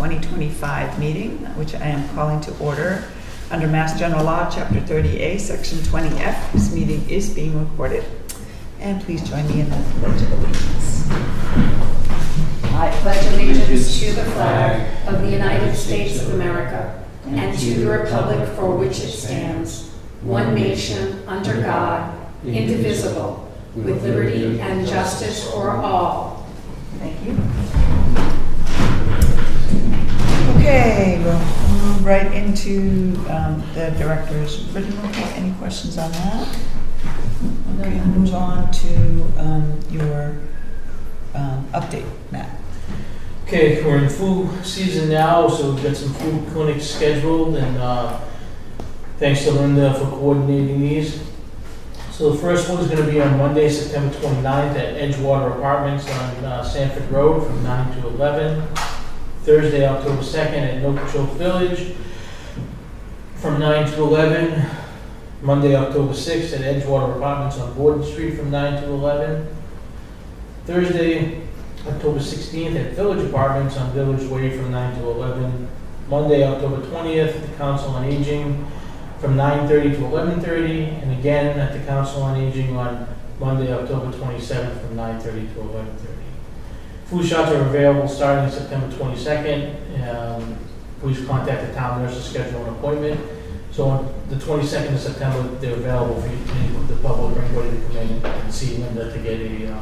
2025 meeting, which I am calling to order. Under Mass General Law, Chapter 30A, Section 20F, this meeting is being recorded. And please join me in the Pledge of Allegiance. I pledge allegiance to the flag of the United States of America and to the republic for which it stands, one nation, under God, indivisible, with liberty and justice for all. Thank you. Okay, we'll move right into the director's written report. Any questions on that? Okay, move on to your update, Matt. Okay, we're in flu season now, so we've got some flu clinics scheduled, and thanks to Linda for coordinating these. So the first one is going to be on Monday, September 29th at Edgewater Apartments on Sanford Road from 9 to 11. Thursday, October 2nd at Nookchoke Village from 9 to 11. Monday, October 6th at Edgewater Apartments on Borden Street from 9 to 11. Thursday, October 16th at Village Apartments on Village Way from 9 to 11. Monday, October 20th at the Council on Aging from 9:30 to 11:30, and again at the Council on Aging on Monday, October 27th from 9:30 to 11:30. Flu shots are available starting September 22nd. Please contact the town nurse to schedule an appointment. So on the 22nd of September, they're available for the public or anybody to come in and see Linda to get a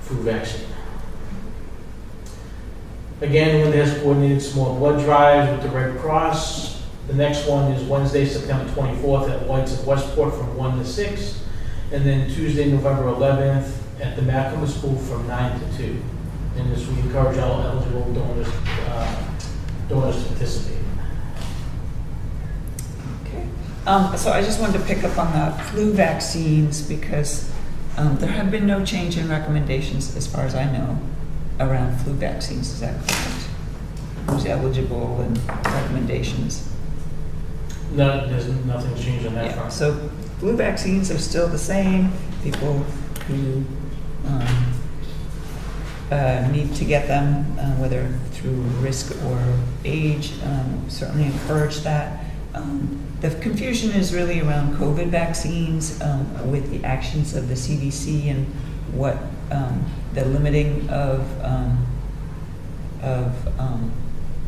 flu vaccine. Again, Linda has coordinated small blood drives with the Red Cross. The next one is Wednesday, September 24th at White's of Westport from 1 to 6. And then Tuesday, November 11th at the Macomb School from 9 to 2. And this we encourage all eligible donors to participate. Okay. So I just wanted to pick up on the flu vaccines because there have been no change in recommendations, as far as I know, around flu vaccines. Is that correct? Who's eligible and recommendations? No, there's nothing changed on that front. So flu vaccines are still the same. People who need to get them, whether through risk or age, certainly encourage that. The confusion is really around COVID vaccines with the actions of the CDC and what the limiting of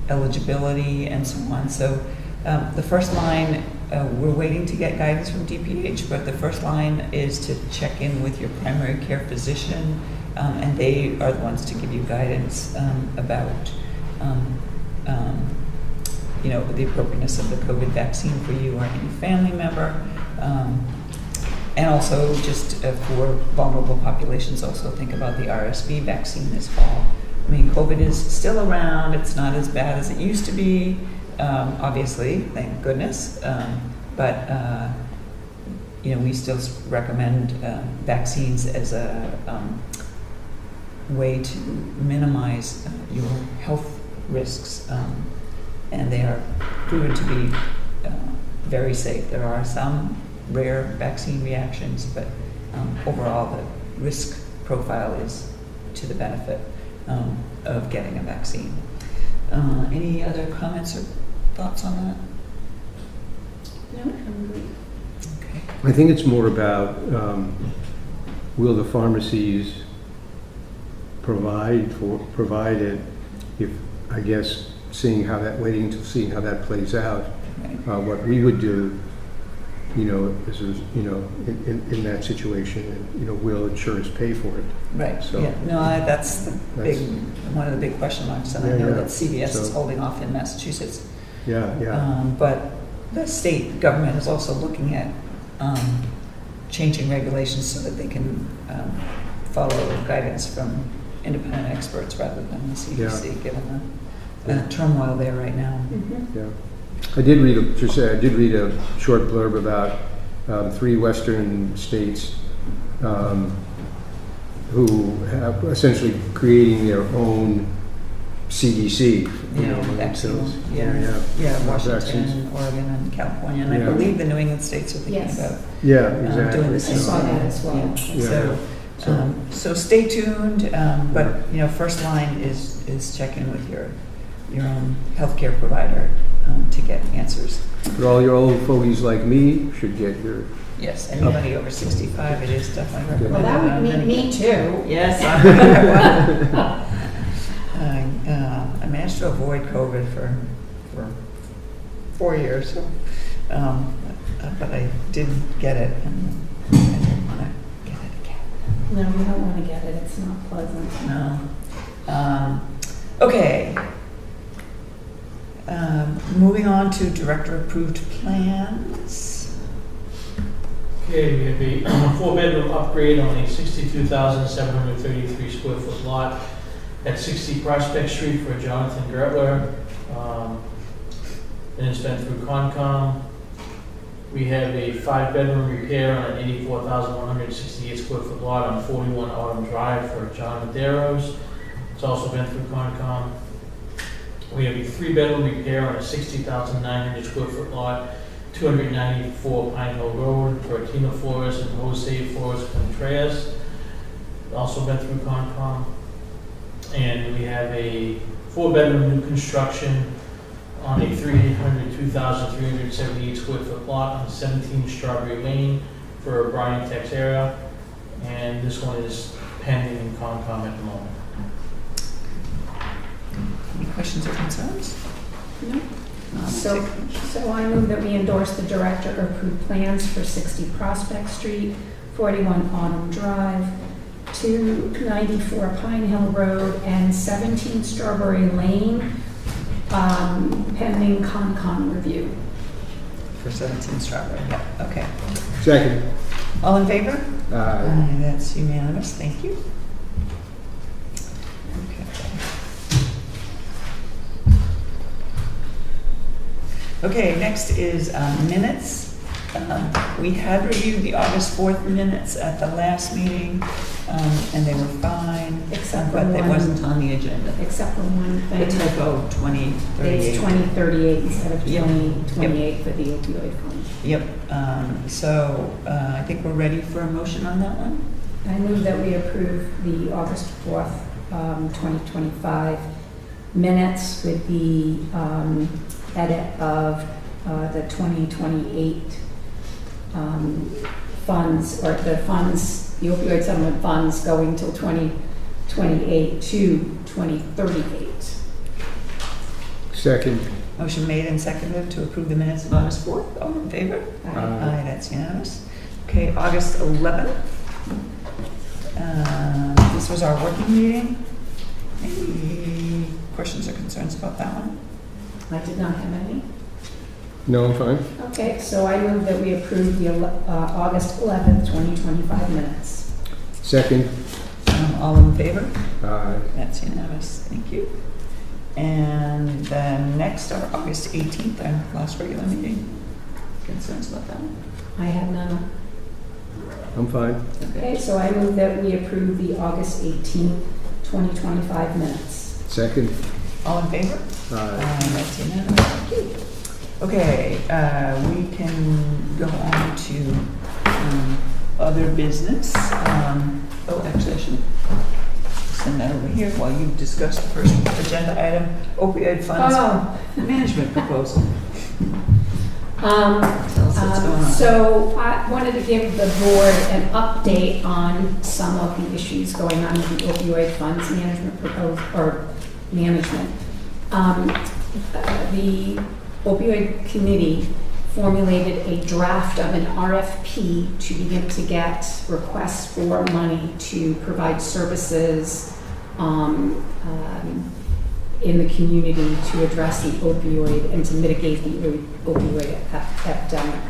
eligibility and so on. So the first line, we're waiting to get guidance from DPH, but the first line is to check in with your primary care physician, and they are the ones to give you guidance about the appropriateness of the COVID vaccine for you or any family member. And also just for vulnerable populations, also think about the RSV vaccine this fall. I mean, COVID is still around. It's not as bad as it used to be, obviously, thank goodness. But we still recommend vaccines as a way to minimize your health risks. And they are proven to be very safe. There are some rare vaccine reactions, but overall the risk profile is to the benefit of getting a vaccine. Any other comments or thoughts on that? No, I'm good. Okay. I think it's more about will the pharmacies provide it, if, I guess, waiting to see how that plays out. Right. What we would do, is in that situation, and will insurance pay for it? Right. So yeah. No, that's one of the big question marks, and I know that CVS is holding off in Massachusetts. Yeah. But the state government is also looking at changing regulations so that they can follow guidance from independent experts rather than the CDC, given the turmoil there right now. Mm-hmm. Yeah. I did read a short blurb about 3 Western states who have essentially creating their own CDC. Vaccines. Yeah, Washington, vaccines. Oregon, and California, and I believe the New England states are thinking about exactly. doing the same. I saw that as well. Yeah. So stay tuned. But first line is check in with your your own healthcare provider to get answers. But all your old fogies like me should get your, Yes, anybody over 65, it is definitely recommended. Well, that would mean me too. Yes. I managed to avoid COVID for 4 years, so, but I didn't get it, and I didn't want to get it again. No, you don't want to get it. It's not pleasant. No. Okay. Moving on to director-approved plans. Okay, we have a 4-bedroom upgrade on a 62,733 square foot lot at 60 Prospect Street for Jonathan Gertler. And it's been through Concom. We have a 5-bedroom repair on an 84,168 square foot lot on 41 Autumn Drive for John Medeiros. It's also been through Concom. We have a 3-bedroom repair on a 60,900 square foot lot, 294 Pine Hill Road for Tina Flores and Jose Flores Contreras. Also been through Concom. And we have a 4-bedroom new construction on a 2,378 square foot lot on 17 Strawberry Lane for Brian Texera. And this one is pending in Concom at the moment. Any questions or concerns? No. So I move that we endorse the director-approved plans for 60 Prospect Street, 41 Autumn Drive, 294 Pine Hill Road, and 17 Strawberry Lane, pending Concom review. For 17 Strawberry, yeah, okay. second. All in favor? Aye. That's unanimous, thank you. Okay. Okay, next is minutes. We had reviewed the August 4th minutes at the last meeting, and they were fine, Except for but it one. wasn't on the agenda. Except for one The thing. typo, 2038. It's 2038 instead of Yep. 2028 for the opioid fund. Yep, so I think we're ready for a motion on that one. I move that we approve the August 4th, 2025 minutes with the edit of the 2028 funds, or the funds, the opioid settlement funds going till 2028 to 2038. Second. Motion made and seconded to approve the minutes of August 4th. All in favor? Aye. Aye, that's unanimous. Okay, August 11th. This was our working meeting. Any questions or concerns about that one? I did not have any. No, I'm fine. Okay, so I move that we approve the August 11th, 2025 minutes. Second. All in favor? Aye. That's unanimous. Thank you. And then next, our August 18th, our last regular meeting. Concerns about that one? I have none. I'm fine. Okay, so I move that we approve the August 18th, 2025 minutes. Second. All in favor? Aye. That's unanimous. Thank you. Okay, we can go on to other business. Actually, I should send that over here while you discuss the first agenda item, opioid funds management proposal. Tell us what's going on. So I wanted to give the board an update on some of the issues going on with the opioid funds management management. The opioid committee formulated a draft of an RFP to begin to get requests for money to provide services in the community to address the opioid and to mitigate the opioid epidemic.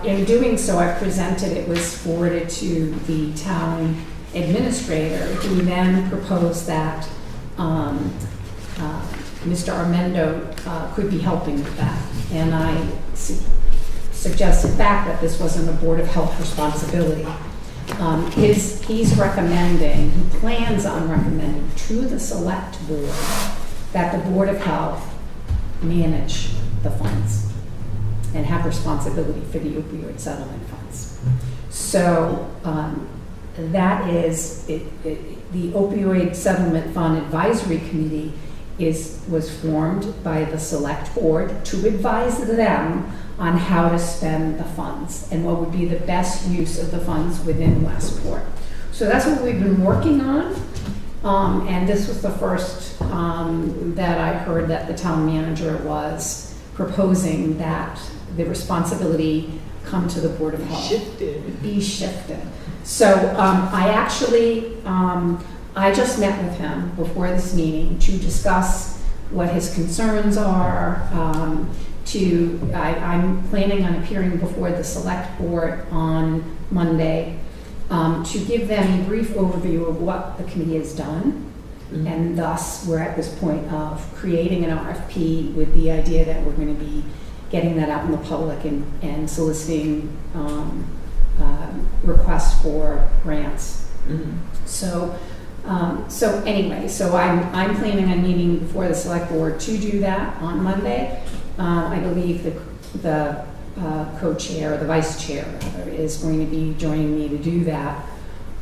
In doing so, I presented, it was forwarded to the town administrator, who then proposed that Mr. Armendo could be helping with that. And I suggested back that this wasn't a Board of Health responsibility. He's recommending, he plans on recommending to the select board that the Board of Health manage the funds and have responsibility for the opioid settlement funds. So that is, the Opioid Settlement Fund Advisory Committee was formed by the select board to advise them on how to spend the funds and what would be the best use of the funds within Westport. So that's what we've been working on. And this was the first that I heard that the town manager was proposing that the responsibility come to the Board of Health. Be shifted. So I actually, I just met with him before this meeting to discuss what his concerns are. I'm planning on appearing before the select board on Monday to give them a brief overview of what the committee has done. Mm-hmm. And thus, we're at this point of creating an RFP with the idea that we're going to be getting that out in the public and soliciting requests for grants. Mm-hmm. So anyway, so I'm planning on meeting before the select board to do that on Monday. I believe the co-chair, or the vice chair rather, is going to be joining me to do that.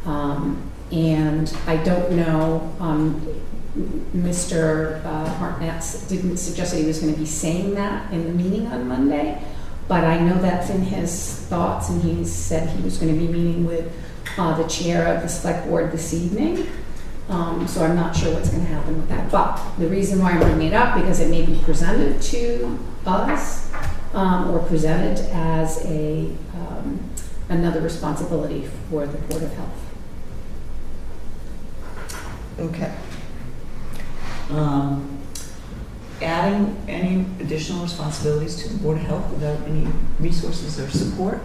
And I don't know, Mr. Hartnett didn't suggest that he was going to be saying that in the meeting on Monday, but I know that's in his thoughts, and he said he was going to be meeting with the chair of the select board this evening. So I'm not sure what's going to happen with that. But the reason why I'm bringing it up, because it may be presented to us or presented as another responsibility for the Board of Health. Okay. Adding any additional responsibilities to the Board of Health without any resources or support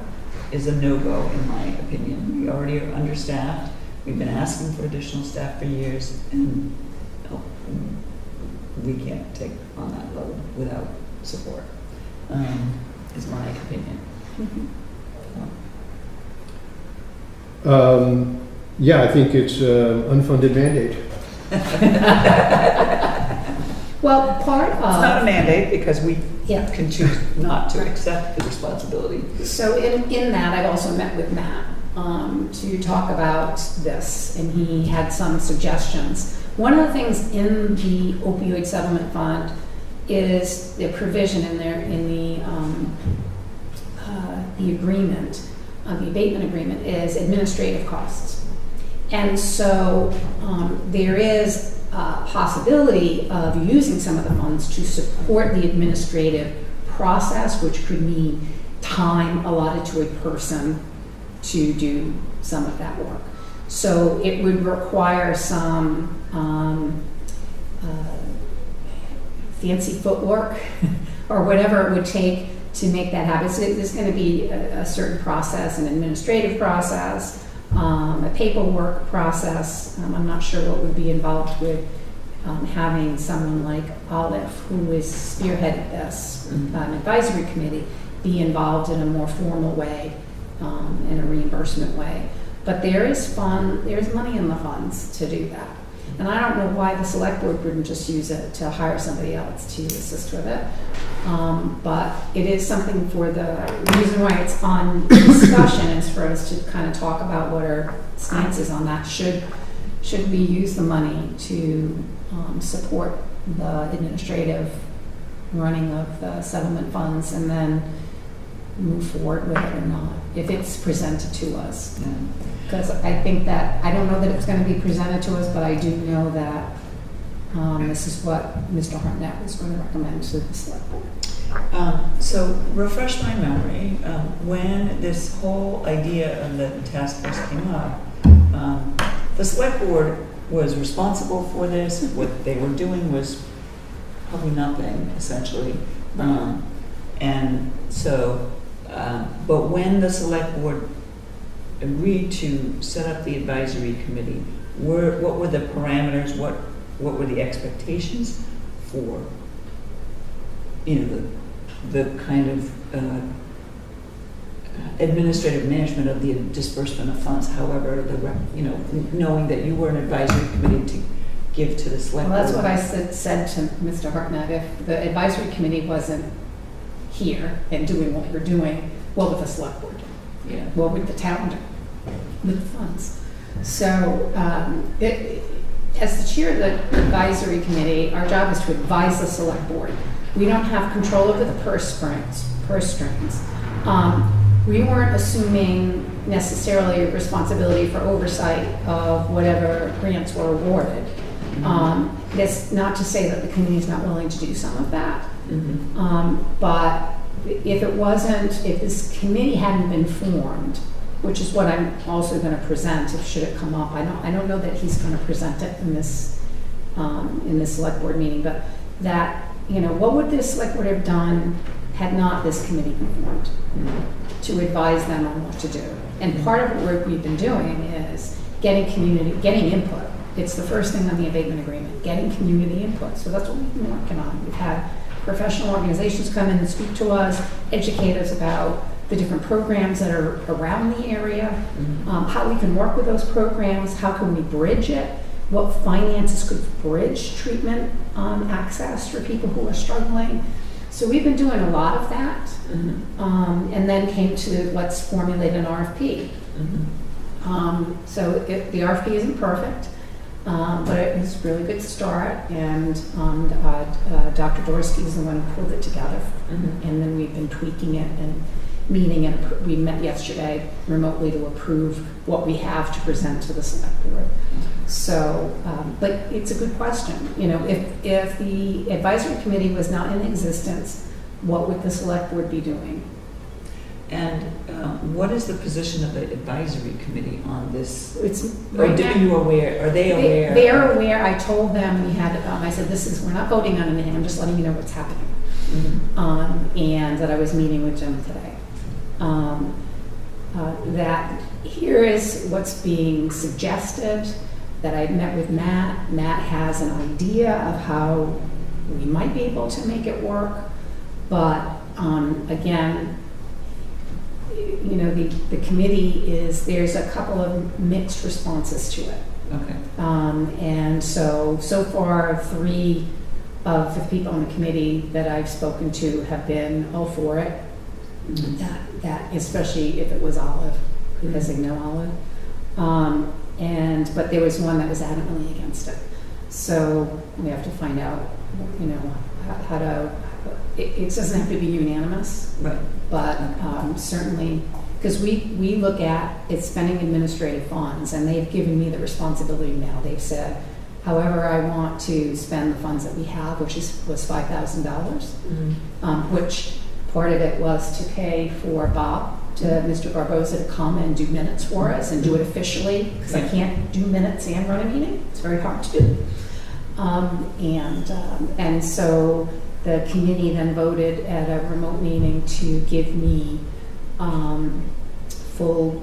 is a no-go, in my opinion. We already are understaffed. We've been asking for additional staff for years, and we can't take on that load without support, is my opinion. Mm-hmm. Yeah, I think it's an unfunded mandate. Well, part of... It's not a mandate because we Yeah. can choose not to accept the responsibility. So in that, I've also met with Matt to talk about this, and he had some suggestions. One of the things in the opioid settlement fund is the provision in there in the agreement, the abatement agreement, is administrative costs. And so there is a possibility of using some of the funds to support the administrative process, which could mean time allotted to a person to do some of that work. So it would require some fancy footwork or whatever it would take to make that happen. So there's going to be a certain process, an administrative process, a paperwork process. I'm not sure what would be involved with having someone like Olive, who is spearheaded this advisory committee, be involved in a more formal way, in a reimbursement way. But there's money in the funds to do that. And I don't know why the select board wouldn't just use it to hire somebody else to assist with it. But it is something for the reason why it's on discussion is for us to kind of talk about what our stance is on that. Should we use the money to support the administrative running of the settlement funds and then move forward with it or not, if it's presented to us? Because I think that, I don't know that it's going to be presented to us, but I do know that this is what Mr. Hartnett was going to recommend to the select board. So refresh my memory, when this whole idea of the task force came up, the select board was responsible for this. What they were doing was probably nothing, essentially. And so, but when the select board agreed to set up the advisory committee, what were the parameters, what were the expectations for, the kind of administrative management of the disbursement of funds, however, knowing that you were an advisory committee to give to the select board. Well, that's what I said to Mr. Hartnett. If the advisory committee wasn't here and doing what we're doing, what would the select board do? Yeah. What would the town do with the funds? So as the chair of the advisory committee, our job is to advise the select board. We don't have control over the purse strings. We weren't assuming necessarily responsibility for oversight of whatever grants were awarded. That's not to say that the committee is not willing to do some of that. But if this committee hadn't been formed, which is what I'm also going to present, if should it come up, I don't know that he's going to present it in this select board meeting, but that, what would this select board have done had not this committee been formed to advise them on what to do? And part of the work we've been doing is getting input. It's the first thing on the abatement agreement, getting community input. So that's what we've been working on. We've had professional organizations come in and speak to us, educate us about the different programs that are around the area, how we can work with those programs, how can we bridge it, what finances could bridge treatment access for people who are struggling. So we've been doing a lot of that, and then came to let's formulate an RFP. So the RFP isn't perfect, but it was a really good start, and Dr. Dorsky is the one who pulled it together, and then we've been tweaking it and meeting, and we met yesterday remotely to approve what we have to present to the select board. So, but it's a good question. If the advisory committee was not in existence, what would the select board be doing? And what is the position of the advisory committee on this? It's Are you aware? Are they aware? They're aware. I told them I said, we're not voting on anything. I'm just letting you know what's happening. And that I was meeting with Jim today. That here is what's being suggested, that I met with Matt. Matt has an idea of how we might be able to make it work, but again, the committee there's a couple of mixed responses to it. Okay. And so far 3 of the people on the committee that I've spoken to have been all for it. That especially if it was Olive, because they know Olive. But there was one that was adamantly against it. So we have to find out, how to. It doesn't have to be unanimous, right? But certainly, because we look at it's spending administrative funds, and they've given me the responsibility now. They've said, however I want to spend the funds that we have, which was $5,000, which part of it was to pay for Mr. Barbosa to come and do minutes for us and do it officially, because I can't do minutes and run a meeting. It's very hard to do. And so the committee then voted at a remote meeting to give me full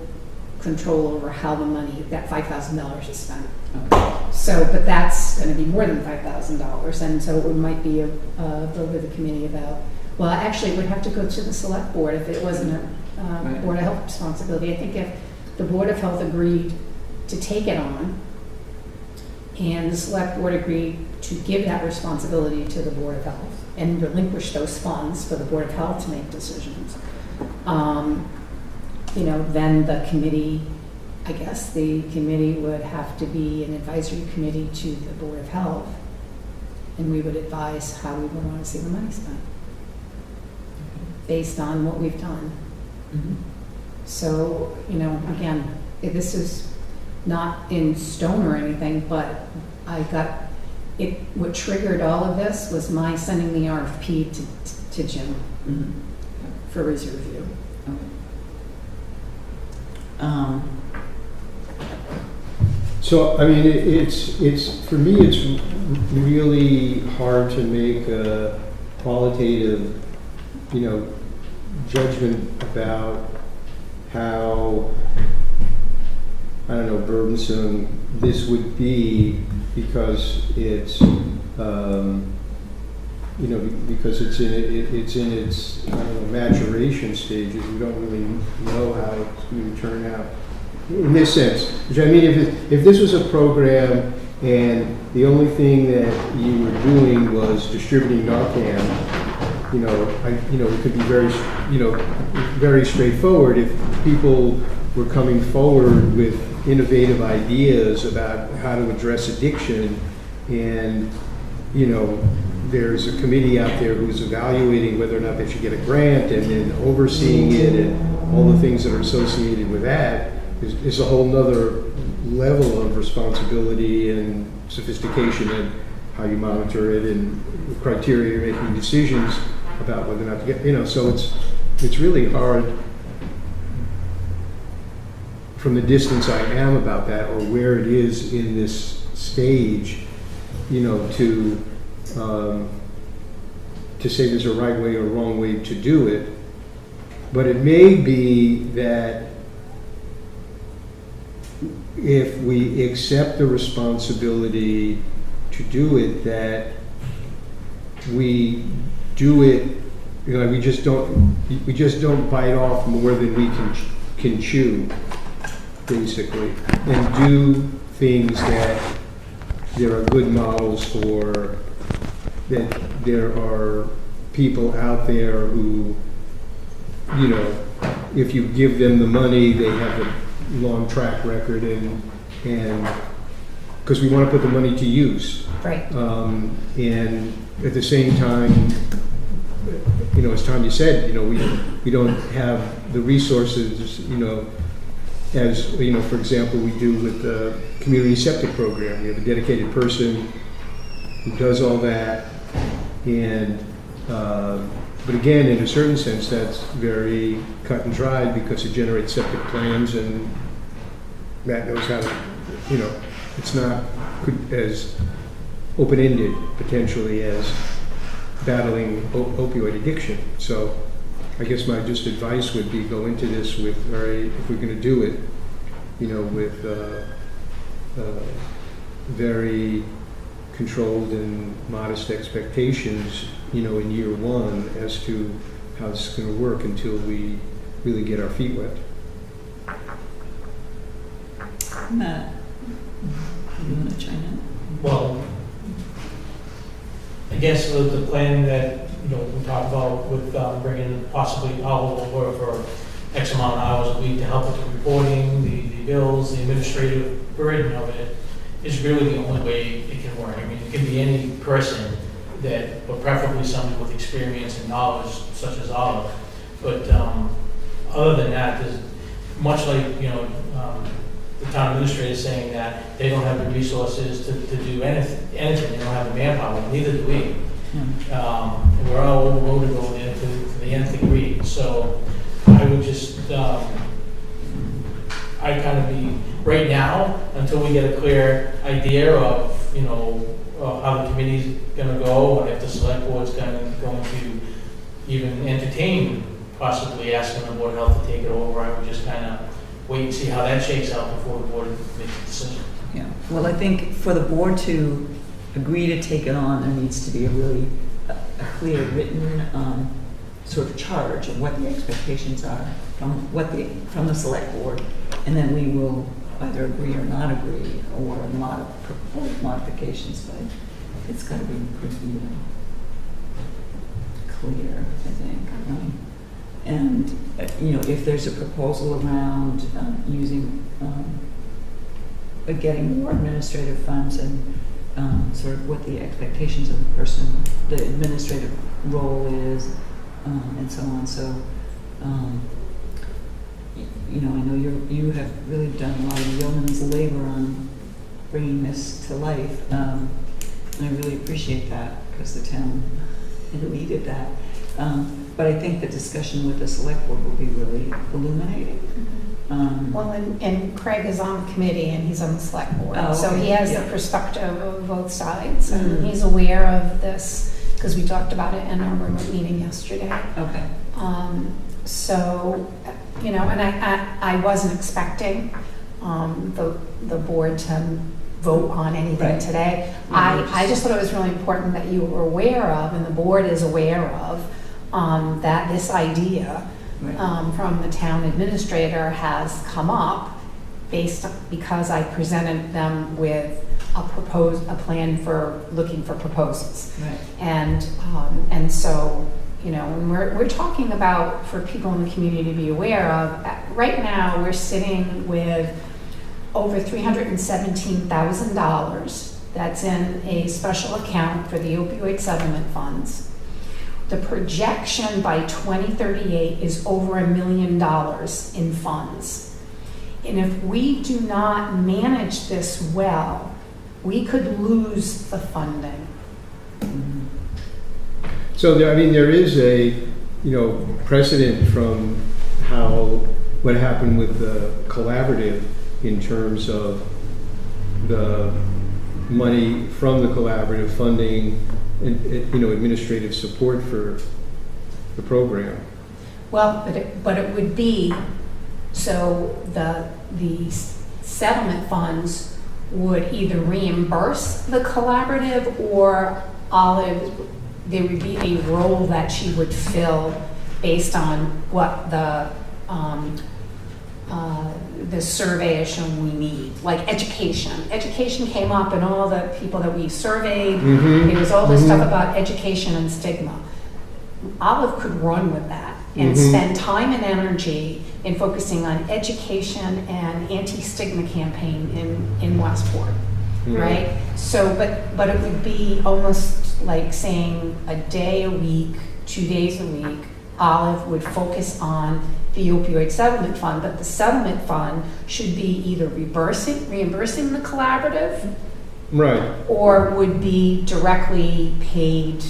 control over how the money, that $5,000 is spent. Okay. So, but that's going to be more than $5,000, and so it might be a vote of the committee about. Well, actually, it would have to go to the select board if it wasn't a right. Board of Health responsibility. I think if the Board of Health agreed to take it on, and the select board agreed to give that responsibility to the Board of Health and relinquish those funds for the Board of Health to make decisions, then the committee, I guess the committee would have to be an advisory committee to the Board of Health, and we would advise how we would want to see the money spent based on what we've done. So, again, this is not in stone or anything, but what triggered all of this was my sending the RFP to Jim for his review. Okay. So, I mean, it's for me, it's really hard to make a qualitative, judgment about how, I don't know, burdensome this would be, because it's, because it's in its maturation stages. We don't really know how it's going to turn out. In this sense, which I mean, if this was a program and the only thing that you were doing was distributing Narcan, it could be very straightforward. If people were coming forward with innovative ideas about how to address addiction, and, you know, there's a committee out there who's evaluating whether or not they should get a grant, and then overseeing it, and all the things that are associated with that is a whole nother level of responsibility and sophistication in how you monitor it and the criteria you're making decisions about whether or not to get, you know, so it's really hard from the distance I am about that, or where it is in this stage, you know, to say there's a right way or wrong way to do it. But it may be that if we accept the responsibility to do it, that we do it, you know, we just don't bite off more than we can chew, basically, and do things that there are good models for, that there are people out there who, you know, if you give them the money, they have a long track record, and because we want to put the money to use. Right. And at the same time, you know, as Tanya said, you know, we don't have the resources, you know, as, you know, for example, we do with the community septic program. We have a dedicated person who does all that, and but again, in a certain sense, that's very cut and dried, because it generates septic plans, and Matt knows how to, you know, it's not as open-ended potentially as battling opioid addiction. So I guess my just advice would be go into this with if we're going to do it, you know, with very controlled and modest expectations, you know, in year one as to how this is going to work until we really get our feet wet. Matt, you want to chime in? Well, I guess the plan that, you know, we talked about with bringing possibly all over for X amount of hours a week to help with the reporting, the bills, the administrative burden of it, is really the only way it can work. I mean, it can be any person that, but preferably someone with experience and knowledge, such as Olive. But other than that, there's much like, you know, the town administrator is saying that they don't have the resources to do anything. They don't have the manpower. Neither do we. And we're all overloaded over there to the nth degree. So I would just, I kind of be right now until we get a clear idea of, you know, how the committee's going to go, and if the select board's going to even entertain possibly asking the Board of Health to take it over. I would just kind of wait and see how that shakes out before the board makes a decision. Yeah, well, I think for the board to agree to take it on, there needs to be a really clear written sort of charge of what the expectations are from the select board, and then we will either agree or not agree, or propose modifications, but it's got to be pretty clear, I think. And you know, if there's a proposal around using getting more administrative funds, and sort of what the expectations of the person, the administrative role is, and so on. So, you know, I know you have really done a lot of yeoman's labor on bringing this to life, and I really appreciate that, because the town needed that. But I think the discussion with the select board will be really illuminating. Well, and Craig is on the committee, and he's on the select board, so he has the perspective of both sides, and he's aware of this because we talked about it in our remote meeting yesterday. Okay. So, you know, and I wasn't expecting the board to vote on anything today. I just thought it was really important that you were aware of, and the board is aware of, that this idea from the town administrator has come up because I presented them with a plan for looking for proposals. Right. And so, you know, when we're talking about, for people in the community to be aware of, right now we're sitting with over $317,000 that's in a special account for the opioid settlement funds. The projection by 2038 is over $1 million in funds. And if we do not manage this well, we could lose the funding. So there, I mean, there is a, precedent from what happened with the collaborative in terms of the money from the collaborative funding, administrative support for the program. Well, but it would be, so the settlement funds would either reimburse the collaborative, or there would be a role that she would fill based on what the survey has shown we need. Like education. Education came up, and all the people that we surveyed, there was all this stuff about education and stigma. Olive could run with that and spend time and energy in focusing on education and anti-stigma campaign in Westport, right? So, but it would be almost like saying a day a week, 2 days a week, Olive would focus on the opioid settlement fund, but the settlement fund should be either reimbursing the collaborative, right, or would be directly paid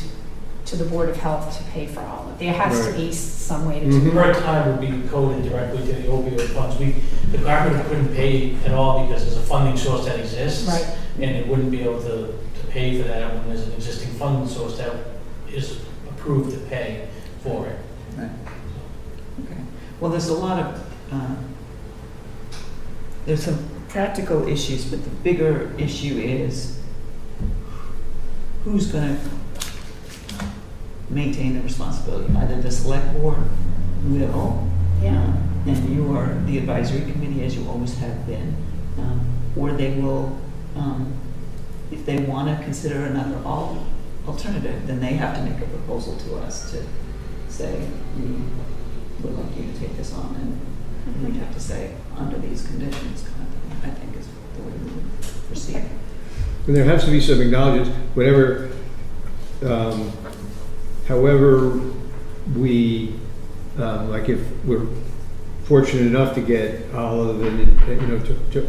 to the Board of Health to pay for all of it. There has to be some way to do it. Her time would be coded directly to the opioid funds. The collaborative couldn't pay at all because there's a funding source that exists, Right. and it wouldn't be able to pay for that when there's an existing funding source that is approved to pay for it. Right. Okay. Well, there's a lot of, there's some practical issues, but the bigger issue is who's going to maintain the responsibility. Either the select board will, and you are the advisory committee as you always have been, or they will, if they want to consider another alternative, then they have to make a proposal to us to say, we would like you to take this on, and we'd have to say, under these conditions, kind of thing, I think is the way we would proceed. And there has to be some acknowledgement, however we, like if we're fortunate enough to get Olive and,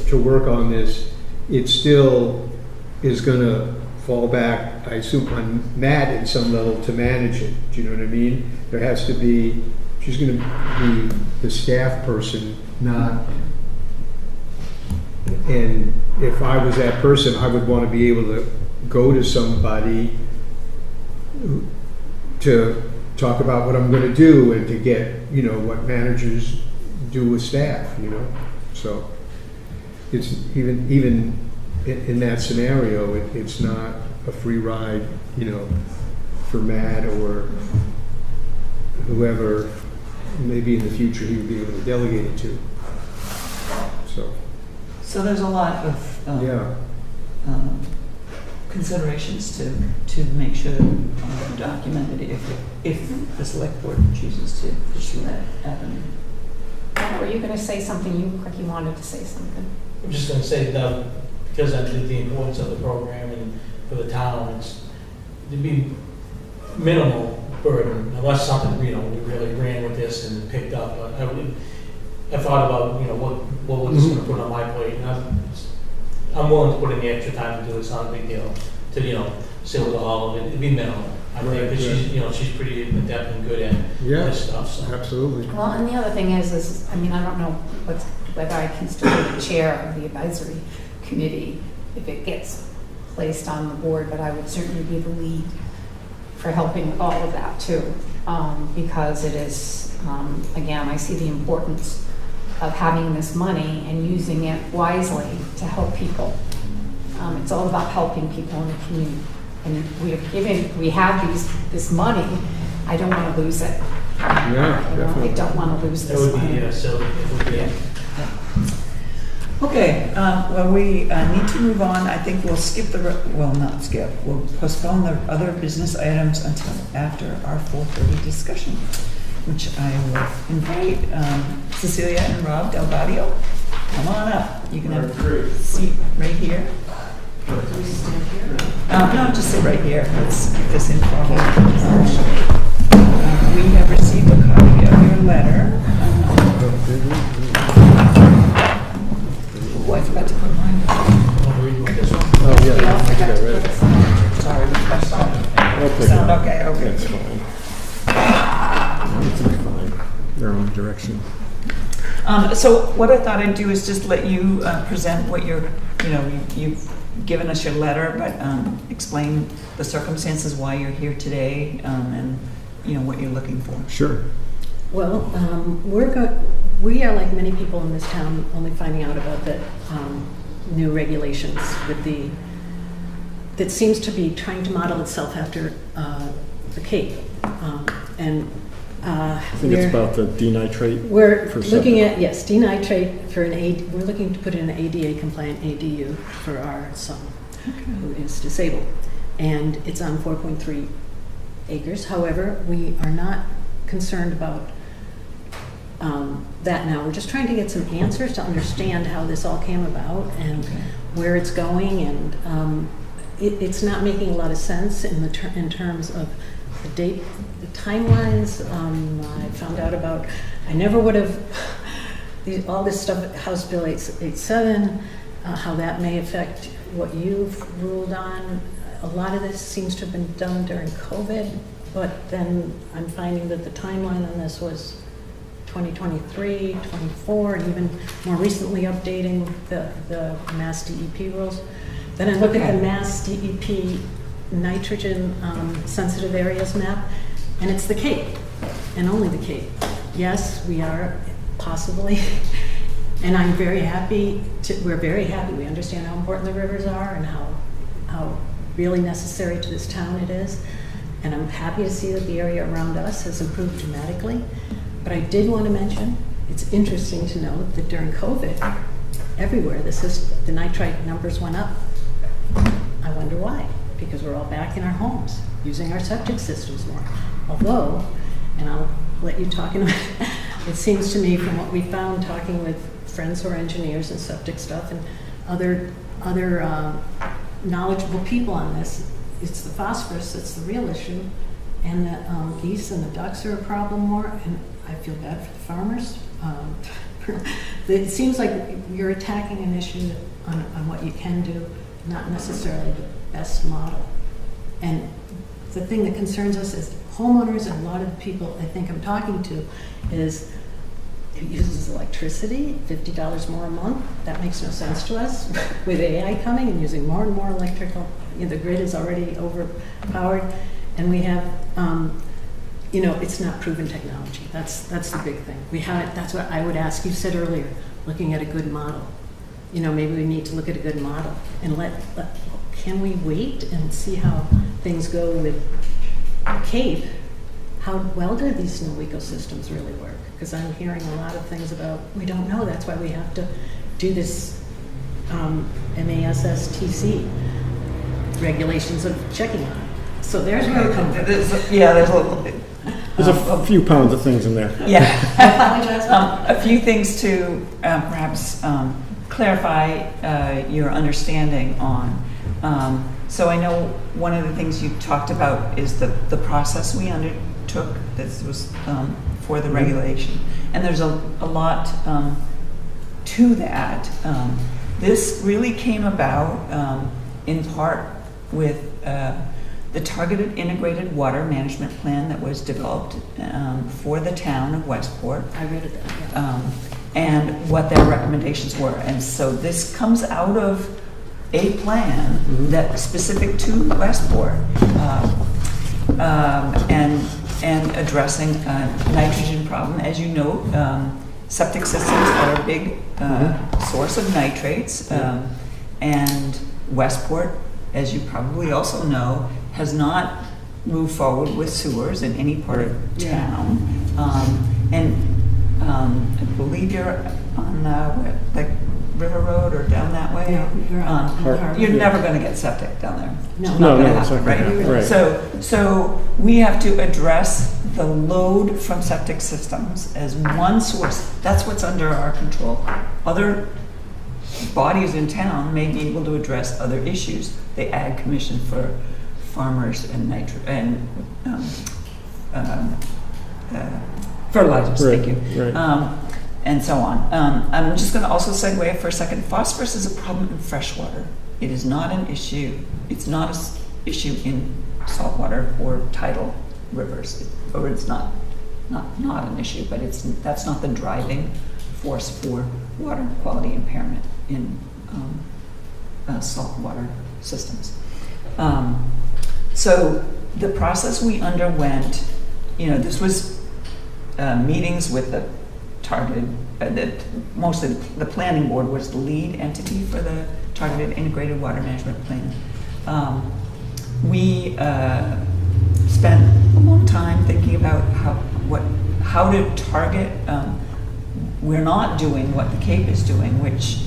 to work on this, it still is going to fall back, I assume, on Matt at some level to manage it. Do you know what I mean? There has to be, she's going to be the staff person, not, and if I was that person, I would want to be able to go to somebody to talk about what I'm going to do and to get, what managers do with staff, So it's even in that scenario, it's not a free ride, for Matt or whoever maybe in the future he would be able to delegate it to. So there's a lot of considerations to make sure that documented if the select board chooses to pursue that avenue. Were you going to say something? You look like you wanted to say something. I'm just going to say that because of the importance of the program and for the town, it'd be minimal burden unless something we really ran with this and picked up. But I thought about what was this going to put on my plate, and I'm willing to put in the extra time to do it. It's not a big deal to sit with all of it. It'd be minimal. I think that she's pretty adept and good at this stuff. So. Absolutely. Well, and the other thing is I don't know whether I can still be the chair of the advisory committee if it gets placed on the board, but I would certainly be the lead for helping with all of that too, because it is, again, I see the importance of having this money and using it wisely to help people. It's all about helping people in the community. And we have this money. I don't want to lose it. Definitely. I don't want to lose this money. It would be. Okay, well, we need to move on. I think we'll not skip. We'll postpone the other business items until after our 4:30 discussion, which I will invite Cecilia and Rob Del Badio come on up. You can have Great. a seat right here. No, just sit right here. Let's keep this informal. We have received a copy of your letter. Oh, I forgot to put mine. Want to read this one? Oh, yeah. We all forgot to Okay, put right. a sign. Sorry, my sound. I'll pick it Sound up. okay? Okay. That's fine. It's fine. Their own direction. So what I thought I'd do is just let you present what you've given us your letter, but explain the circumstances why you're here today, and what you're looking for. Sure. Well, we are like many people in this town, only finding out about the new regulations that seems to be trying to model itself after the Cape. I think it's about the denitrate. We're For looking septic. at, yes, denitrate for we're looking to put in an ADA compliant ADU for our son who is disabled. And it's on 4.3 acres. However, we are not concerned about that now. We're just trying to get some answers to understand how this all came about and where it's going. And it's not making a lot of sense in terms of the date, the timelines. I found out about, I never would have, all this stuff, House Bill 887, how that may affect what you've ruled on. A lot of this seems to have been done during COVID, but then I'm finding that the timeline on this was 2023, 24, and even more recently updating the Mass DEP rules. Then I look at the Mass DEP nitrogen sensitive areas map, and it's the Cape, and only the Cape. Yes, we are possibly, and I'm very happy, we're very happy, we understand how important the rivers are and how really necessary to this town it is. And I'm happy to see that the area around us has improved dramatically. But I did want to mention, it's interesting to note that during COVID, everywhere the nitrite numbers went up. I wonder why. Because we're all back in our homes, using our septic systems more. Although, and I'll let you talk in a minute, it seems to me from what we found talking with friends who are engineers and septic stuff and other knowledgeable people on this, it's the phosphorus that's the real issue, and the geese and the ducks are a problem more, and I feel bad for the farmers. It seems like you're attacking an issue on what you can do, not necessarily the best model. And the thing that concerns us as homeowners, and a lot of the people I think I'm talking to, is it uses electricity, $50 more a month. That makes no sense to us. With AI coming and using more and more electrical, the grid is already overpowered, and we have, it's not proven technology. That's the big thing. We haven't. That's what I would ask. You said earlier, looking at a good model. Maybe we need to look at a good model and can we wait and see how things go with Cape? How well do these new ecosystems really work? Because I'm hearing a lot of things about, we don't know. That's why we have to do this MASSTC regulations of checking on it. So there's where we come from. There's a little bit. There's a few pounds of things in there. Yeah. I apologize. A few things to perhaps clarify your understanding on. So I know one of the things you talked about is the process we undertook. This was for the regulation, and there's a lot to that. This really came about in part with the targeted integrated water management plan that was developed for the town of Westport. I read it. Yeah. And what their recommendations were. And so this comes out of a plan that's specific to Westport, and addressing nitrogen problem. As you note, septic systems are a big source of nitrates, and Westport, as you probably also know, has not moved forward with sewers in any part of town. I believe you're on like River Road or down that way. No, You're never going to get septic down there. No. It's No, not gonna no, it's not happen, gonna right? happen, right. So we have to address the load from septic systems as one source. That's what's under our control. Other bodies in town may be able to address other issues. The Ag Commission for Farmers and fertilizers, thank you. Right. And so on. I'm just going to also segue for a second. Phosphorus is a problem in freshwater. It is not an issue. It's not an issue in saltwater or tidal rivers, or it's not an issue, but that's not the driving force for water quality impairment in saltwater systems. So the process we underwent, this was meetings with the targeted, mostly the planning board was the lead entity for the targeted integrated water management plan. We spent a long time thinking about how to target. We're not doing what the Cape is doing, which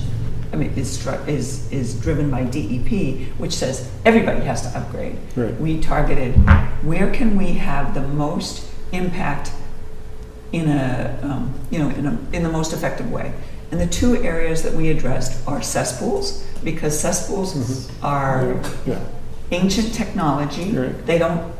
is driven by DEP, which says everybody has to upgrade. Right. We targeted where can we have the most impact in the most effective way. And the two areas that we addressed are cesspools, because cesspools are Yeah. ancient technology. Right. They don't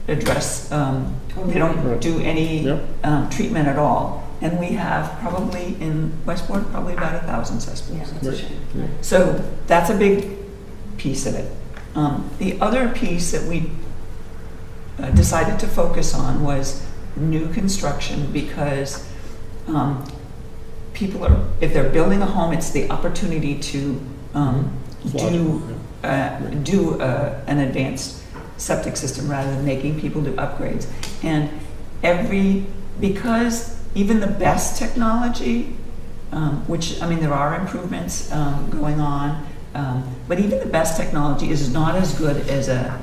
address, they don't Right. do any Yep. treatment at all. And we have probably in Westport, probably about 1,000 cesspools. Yeah, that's a shame. So that's a big piece of it. The other piece that we decided to focus on was new construction, because people are, if they're building a home, it's the opportunity to do an advanced septic system rather than making people do upgrades. And because even the best technology, which, there are improvements going on, but even the best technology is not as good as a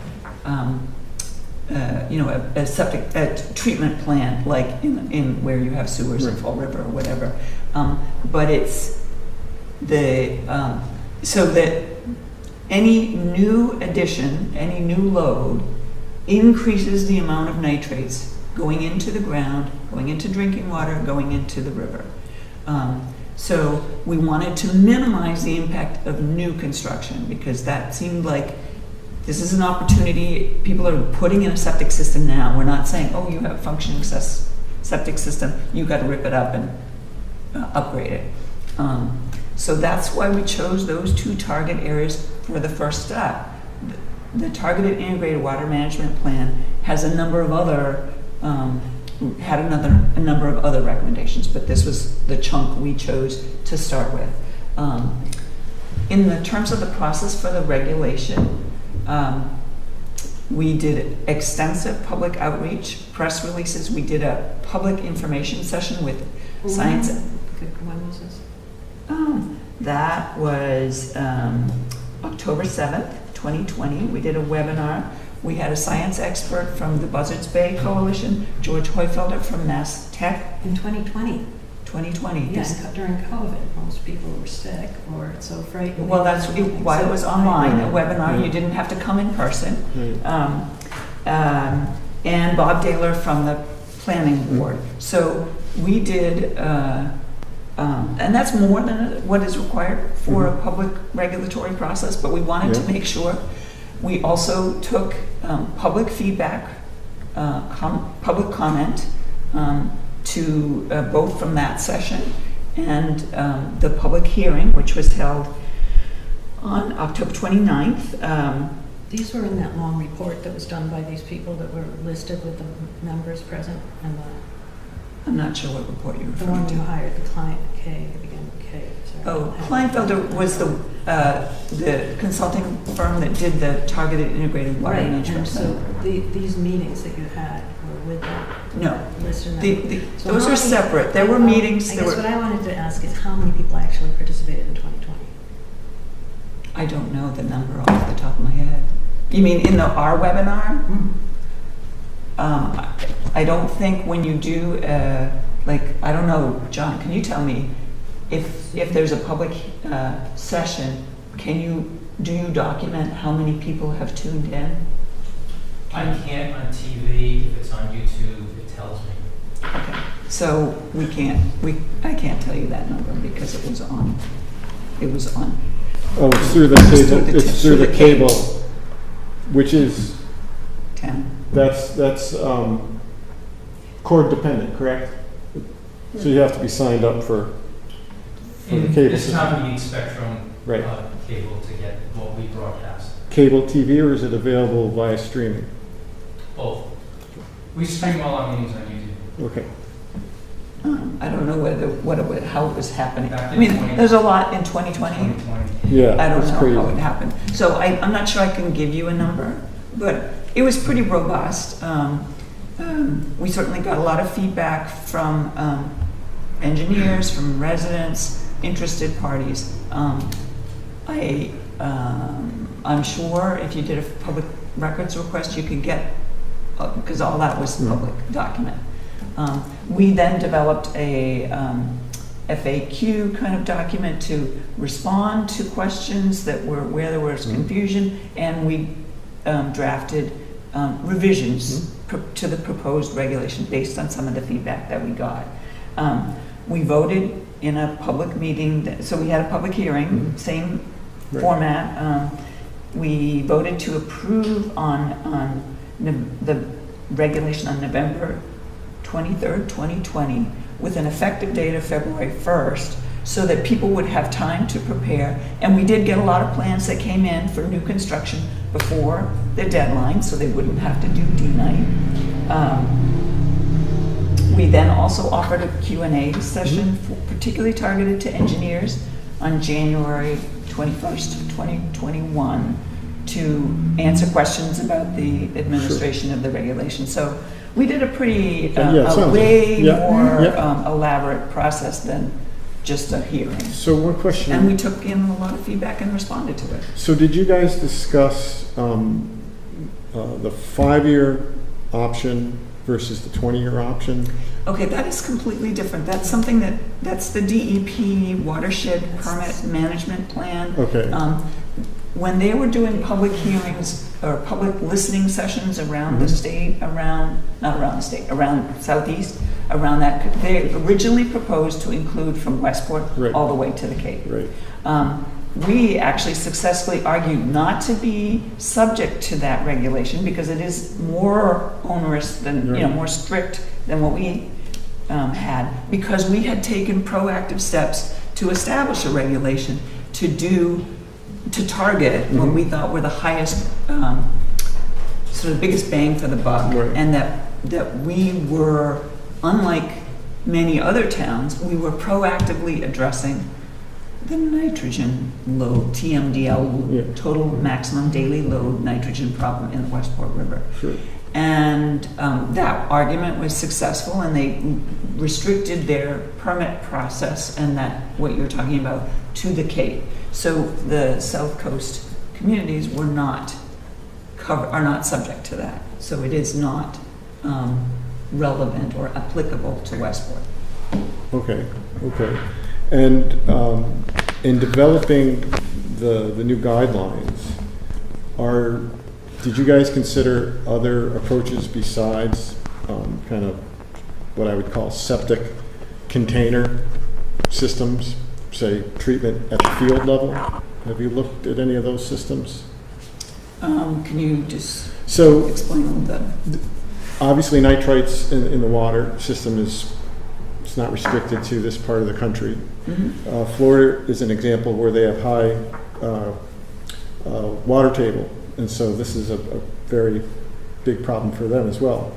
septic treatment plant, like in where you have sewers in Fall River or whatever. But it's so that any new addition, any new load increases the amount of nitrates going into the ground, going into drinking water, going into the river. So we wanted to minimize the impact of new construction, because that seemed like this is an opportunity. People are putting in a septic system now. We're not saying, oh, you have a functioning septic system, you got to rip it up and upgrade it. So that's why we chose those two target areas for the first step. The targeted integrated water management plan has a number of other a number of other recommendations, but this was the chunk we chose to start with. In the terms of the process for the regulation, we did extensive public outreach, press releases. We did a public information session with science. When was this? That was October 7th, 2020. We did a webinar. We had a science expert from the Buzzards Bay Coalition, George Heufelder from Mass Tech. In 2020. 2020. Yes, during COVID, most people were sick or so frightening. Well, that's why it was online, a webinar. You didn't have to come in person. And Bob Daler from the planning board. So we did, and that's more than what is required for a public regulatory process, but we wanted to make sure. We also took public feedback, public comment, to both from that session and the public hearing, which was held on October 29th. These were in that long report that was done by these people that were listed with the members present, and I'm not sure what report you're the referring one to. you hired, the client K, it began with K. Sorry. Oh, Kleinfelder was the consulting firm that did the targeted integrated water Right, management. and so these meetings that you had were with that No, listed in that. So those how are many- separate. There were meetings. I guess what I wanted to ask is how many people actually participated in 2020? I don't know the number off the top of my head. You mean in our webinar? I don't think when you do, I don't know, John, can you tell me if there's a public session, do you document how many people have tuned in? I can't on TV. If it's on YouTube, it tells me. Okay, so I can't tell you that number because it was on it was on. Oh, it's through the It's cable, through the- it's through the cable, which is, 10. that's cord dependent, correct? So you have to be signed up for the In cable this system. town, you need Spectrum Right. cable to get what we broadcast. Cable TV, or is it available via streaming? Both. We stream all our meetings on YouTube. Okay. I don't know how it was happening. Back I in mean, 20 there's a lot in 2020. 2020. Yeah, I don't that's know crazy. how it happened. So I'm not sure I can give you a number, but it was pretty robust. We certainly got a lot of feedback from engineers, from residents, interested parties. I'm sure if you did a public records request, you could get, because all that was public document. We then developed a FAQ kind of document to respond to questions that were where there was confusion, and we drafted revisions to the proposed regulation based on some of the feedback that we got. We voted in a public meeting, so we had a public hearing, same format. We voted to approve on the regulation on November 23rd, 2020, with an effective date of February 1st, so that people would have time to prepare. And we did get a lot of plans that came in for new construction before the deadline, so they wouldn't have to do D-night. We then also offered a Q&A session particularly targeted to engineers on January 21st, 2021, to answer questions about the administration of the regulation. So we did a pretty, way more elaborate process than just a hearing. So one question. And we took in a lot of feedback and responded to it. So did you guys discuss the 5-year option versus the 20-year option? Okay, that is completely different. That's something that's the DEP watershed permit management plan. Okay. When they were doing public hearings or public listening sessions around the state, around Southeast, around that, they originally proposed to include from Westport all the way to the Cape. Right. We actually successfully argued not to be subject to that regulation because it is more onerous than, more strict than what we had, because we had taken proactive steps to establish a regulation to target what we thought were the highest, sort of biggest bang for the buck, and that we were, unlike many other towns, we were proactively addressing the nitrogen load, TMDL, total maximum daily load nitrogen problem in the Westport River. Sure. And that argument was successful, and they restricted their permit process and that, what you're talking about, to the Cape. So the South Coast communities are not subject to that. So it is not relevant or applicable to Westport. Okay. And in developing the new guidelines, did you guys consider other approaches besides kind of what I would call septic container systems, say treatment at the field level? Have you looked at any of those systems? Can you just So explain a little bit? obviously nitrates in the water system it's not restricted to this part of the country. Florida is an example where they have high water table, and so this is a very big problem for them as well.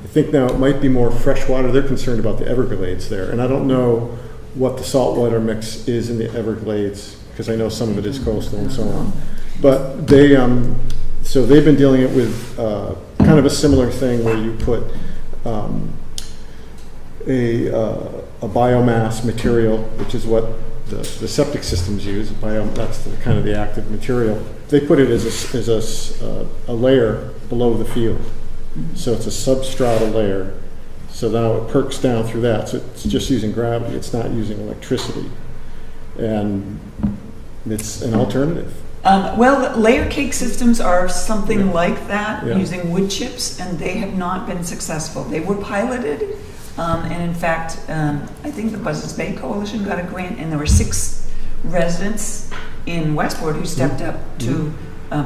I think now it might be more freshwater. They're concerned about the Everglades there, and I don't know what the saltwater mix is in the Everglades, because I know some of it is coastal and so on. But they, so they've been dealing it with kind of a similar thing where you put a biomass material, which is what the septic systems use. That's kind of the active material. They put it as a layer below the field, so it's a substrata layer. So now it perks down through that. So it's just using gravity. It's not using electricity, and it's an alternative. Well, layer cake systems are something like that, using wood chips, and they have not been successful. They were piloted, and in fact, I think the Buzzards Bay Coalition got a grant, and there were 6 residents in Westport who stepped up to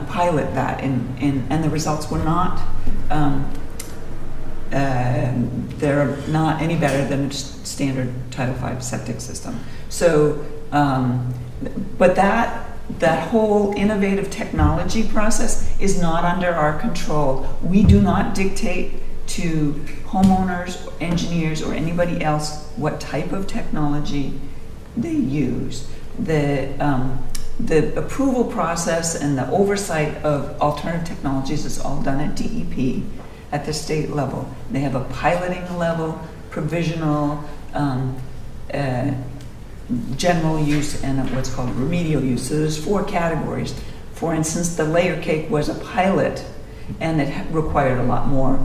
pilot that, and the results were not, they're not any better than a standard Title V septic system. So, but that whole innovative technology process is not under our control. We do not dictate to homeowners, engineers, or anybody else what type of technology they use. The approval process and the oversight of alternative technologies is all done at DEP at the state level. They have a piloting level, provisional, general use, and what's called remedial use. So there's 4 categories. For instance, the layer cake was a pilot, and it required a lot more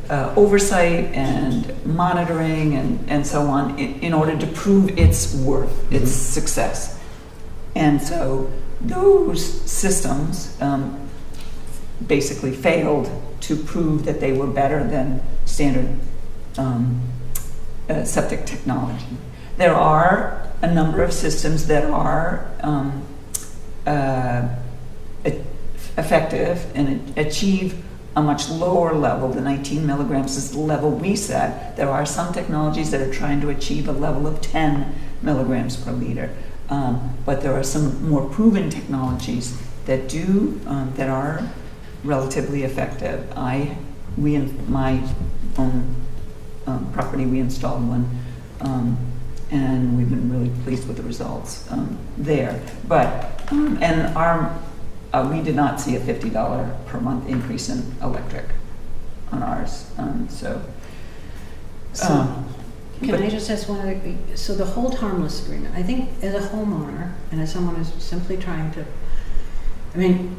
oversight and monitoring and so on in order to prove its worth, its success. And so those systems basically failed to prove that they were better than standard septic technology. There are a number of systems that are effective and achieve a much lower level. The 19 milligrams is the level we set. There are some technologies that are trying to achieve a level of 10 milligrams per liter. But there are some more proven technologies that that are relatively effective. We in my own property, we installed one, and we've been really pleased with the results there. But we did not see a $50 per month increase in electric on ours. Can I just ask one other? So the hold harmless agreement, I think as a homeowner and as someone who's simply trying to, I mean,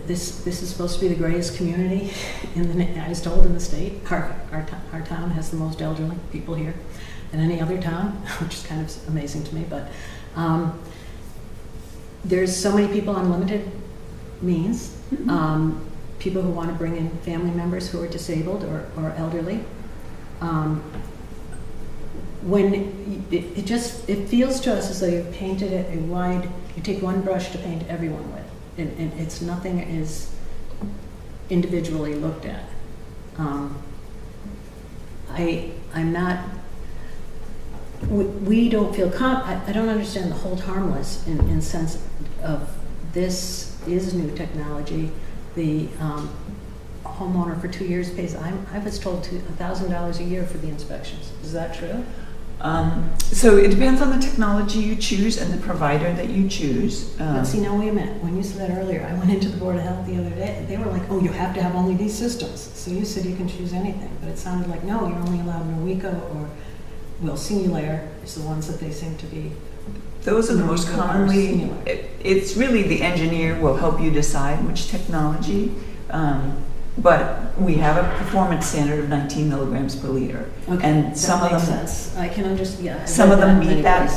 this is supposed to be the greatest community I was told in the state. Our town has the most elderly people here than any other town, which is kind of amazing to me. But there's so many people on limited means, people who want to bring in family members who are disabled or elderly. When it feels to us as though you've painted it you take one brush to paint everyone with, and it's nothing is individually looked at. I'm not, we don't feel, I don't understand the hold harmless in sense of this is new technology. The homeowner for 2 years pays, I was told $1,000 a year for the inspections. Is that true? So it depends on the technology you choose and the provider that you choose. But see, now wait a minute. When you said that earlier, I went into the Board of Health the other day. They were like, oh, you have to have only these systems. So you said you can choose anything. But it sounded like, no, you're only allowed Norweco or, Simulaire is the ones that they seem to be. Those are the most commonly, it's really the engineer will help you decide which technology. But we have a performance standard of 19 milligrams per liter. Okay, and some of them, sense. I can understand, yeah. Some of them meet that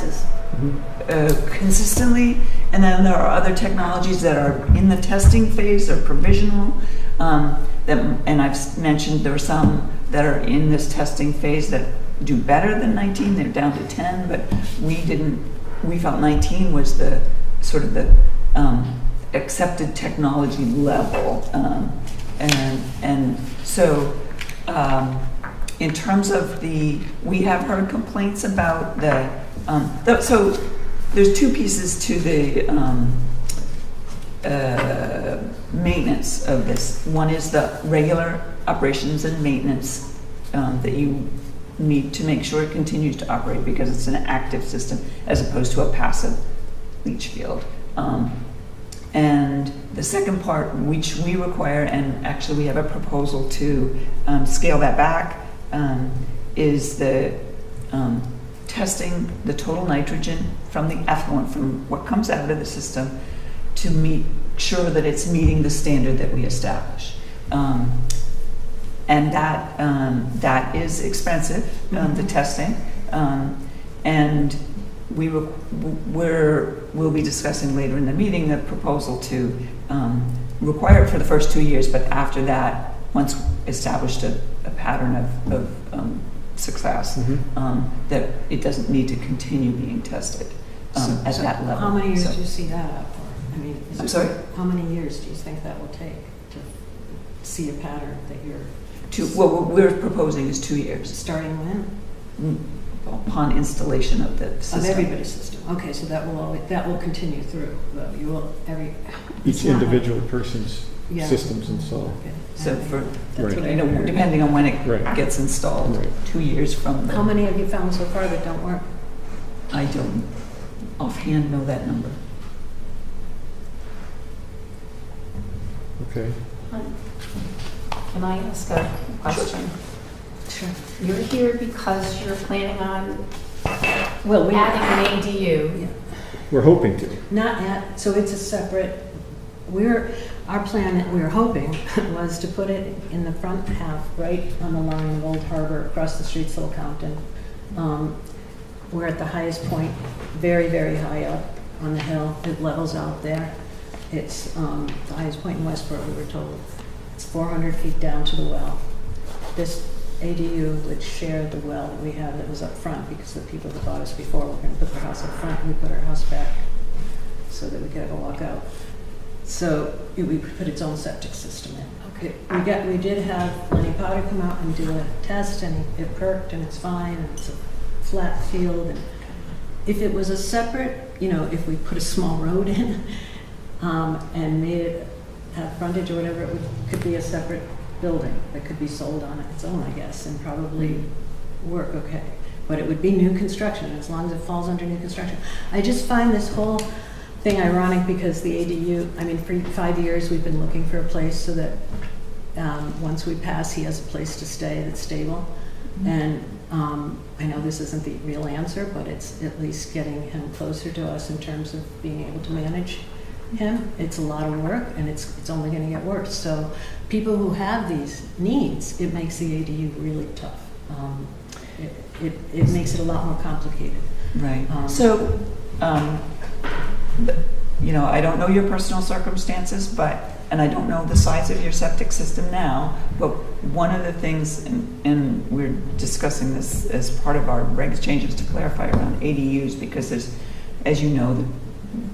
consistently, and then there are other technologies that are in the testing phase or provisional. And I've mentioned there are some that are in this testing phase that do better than 19. They're down to 10, but we felt 19 was the sort of the accepted technology level. And so in terms of we have heard complaints about so there's 2 pieces to the maintenance of this. One is the regular operations and maintenance that you need to make sure it continues to operate because it's an active system as opposed to a passive leach field. And the second part, which we require, and actually we have a proposal to scale that back, is the testing the total nitrogen from the effluent, from what comes out of the system, to make sure that it's meeting the standard that we establish. And that is expensive, the testing, and we'll be discussing later in the meeting the proposal to require it for the first 2 years, but after that, once established a pattern of success, that it doesn't need to continue being tested. at that level. How many years So- do you see that up for? I mean, I'm sorry? How many years do you think that will take to see a pattern that you're What we're proposing is 2 years starting when? upon installation of the system. Of everybody's system. Okay, so that will continue through, though. You will, Each it's not like- individual person's Yeah. systems installed. Okay. So for, That's what I you know, heard. depending on when it Right. gets installed, Right. 2 years from the. How many have you found so far that don't work? I don't offhand know that number. Okay. Can I ask a question? Sure. You're here because you're planning on Well, adding an ADU. Yeah. We're hoping to. Not at, so it's a separate, our plan, that we were hoping, was to put it in the front half, right on the line of Old Harbor, across the street, Little Compton. We're at the highest point, very, very high up on the hill. It levels out there. It's the highest point in Westport, we were told. It's 400 feet down to the well. This ADU would share the well that we have that was up front, because the people that bought us before were going to put their house up front, and we put our house back so that we could have a walkout. So we put its own septic system in. Okay. We did have Lenny Potter come out and do a test, and it perked, and it's fine, and it's a flat field. And if it was a separate, if we put a small road in and made it have frontage or whatever, could be a separate building that could be sold on its own, I guess, and probably work okay. But it would be new construction, as long as it falls under new construction. I just find this whole thing ironic, because the ADU, for 5 years we've been looking for a place so that once we pass, he has a place to stay that's stable. And I know this isn't the real answer, but it's at least getting him closer to us in terms of being able to manage him. It's a lot of work, and it's only going to get worse. So people who have these needs, it makes the ADU really tough. It makes it a lot more complicated. Right. So, I don't know your personal circumstances, and I don't know the size of your septic system now, but one of the things, and we're discussing this as part of our regs changes to clarify around ADUs, because there's, as you know, the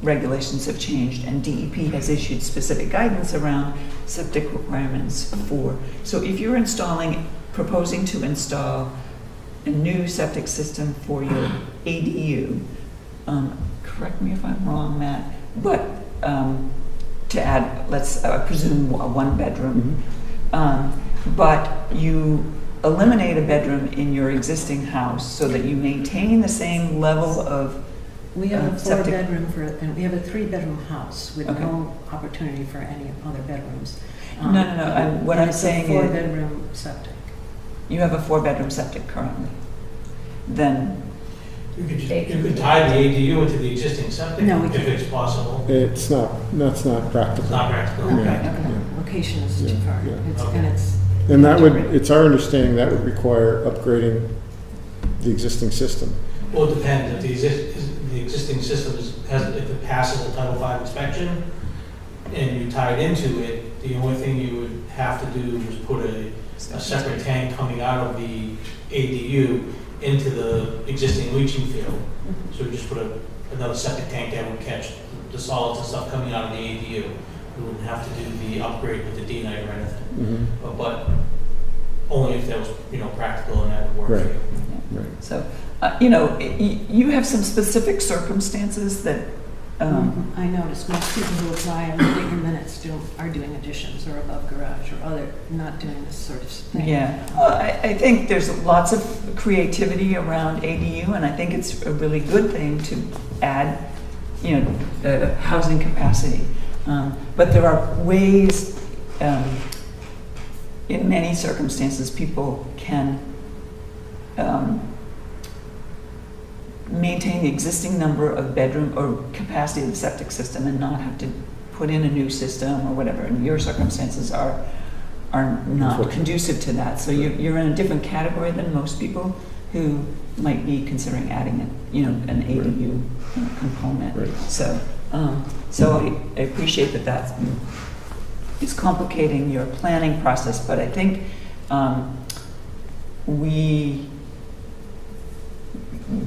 regulations have changed, and DEP has issued specific guidance around septic requirements so if you're proposing to install a new septic system for your ADU, correct me if I'm wrong, Matt, but to add, let's presume a one bedroom, but you eliminate a bedroom in your existing house so that you maintain the same level of we have a septic. 4-bedroom and we have a 3-bedroom house with Okay. no opportunity for any other bedrooms. No. What I'm it's saying a is 4-bedroom septic. you have a 4-bedroom septic currently. Then You could tie the ADU into the existing septic No, we if can't. it's possible. That's not practical. It's not practical. Okay, Yeah, okay. yeah. Location is too Yeah, far. yeah. It's, Okay. and it's. And it's our understanding that would require upgrading the existing system. Well, it depends. If the existing system if it passes a Title V inspection and you tie it into it, the only thing you would have to do is put a separate tank coming out of the ADU into the existing leaching field. So we just put another septic tank that would catch the solids and stuff coming out of the ADU. We wouldn't have to do the upgrade with the D-night or anything. But only if that was, practical and that would work for Right. you. Right. So, you have some specific circumstances that, I noticed most people who apply and look at your minutes are doing additions or above garage or other, not doing this sort of thing. yeah. Well, I think there's lots of creativity around ADU, and I think it's a really good thing to add, housing capacity. But there are ways, in many circumstances, people can maintain the existing number of bedroom or capacity of the septic system and not have to put in a new system or whatever. And your circumstances are not conducive to that. So you're in a different category than most people who might be considering adding an ADU component. Right. So I appreciate that it's complicating your planning process, but I think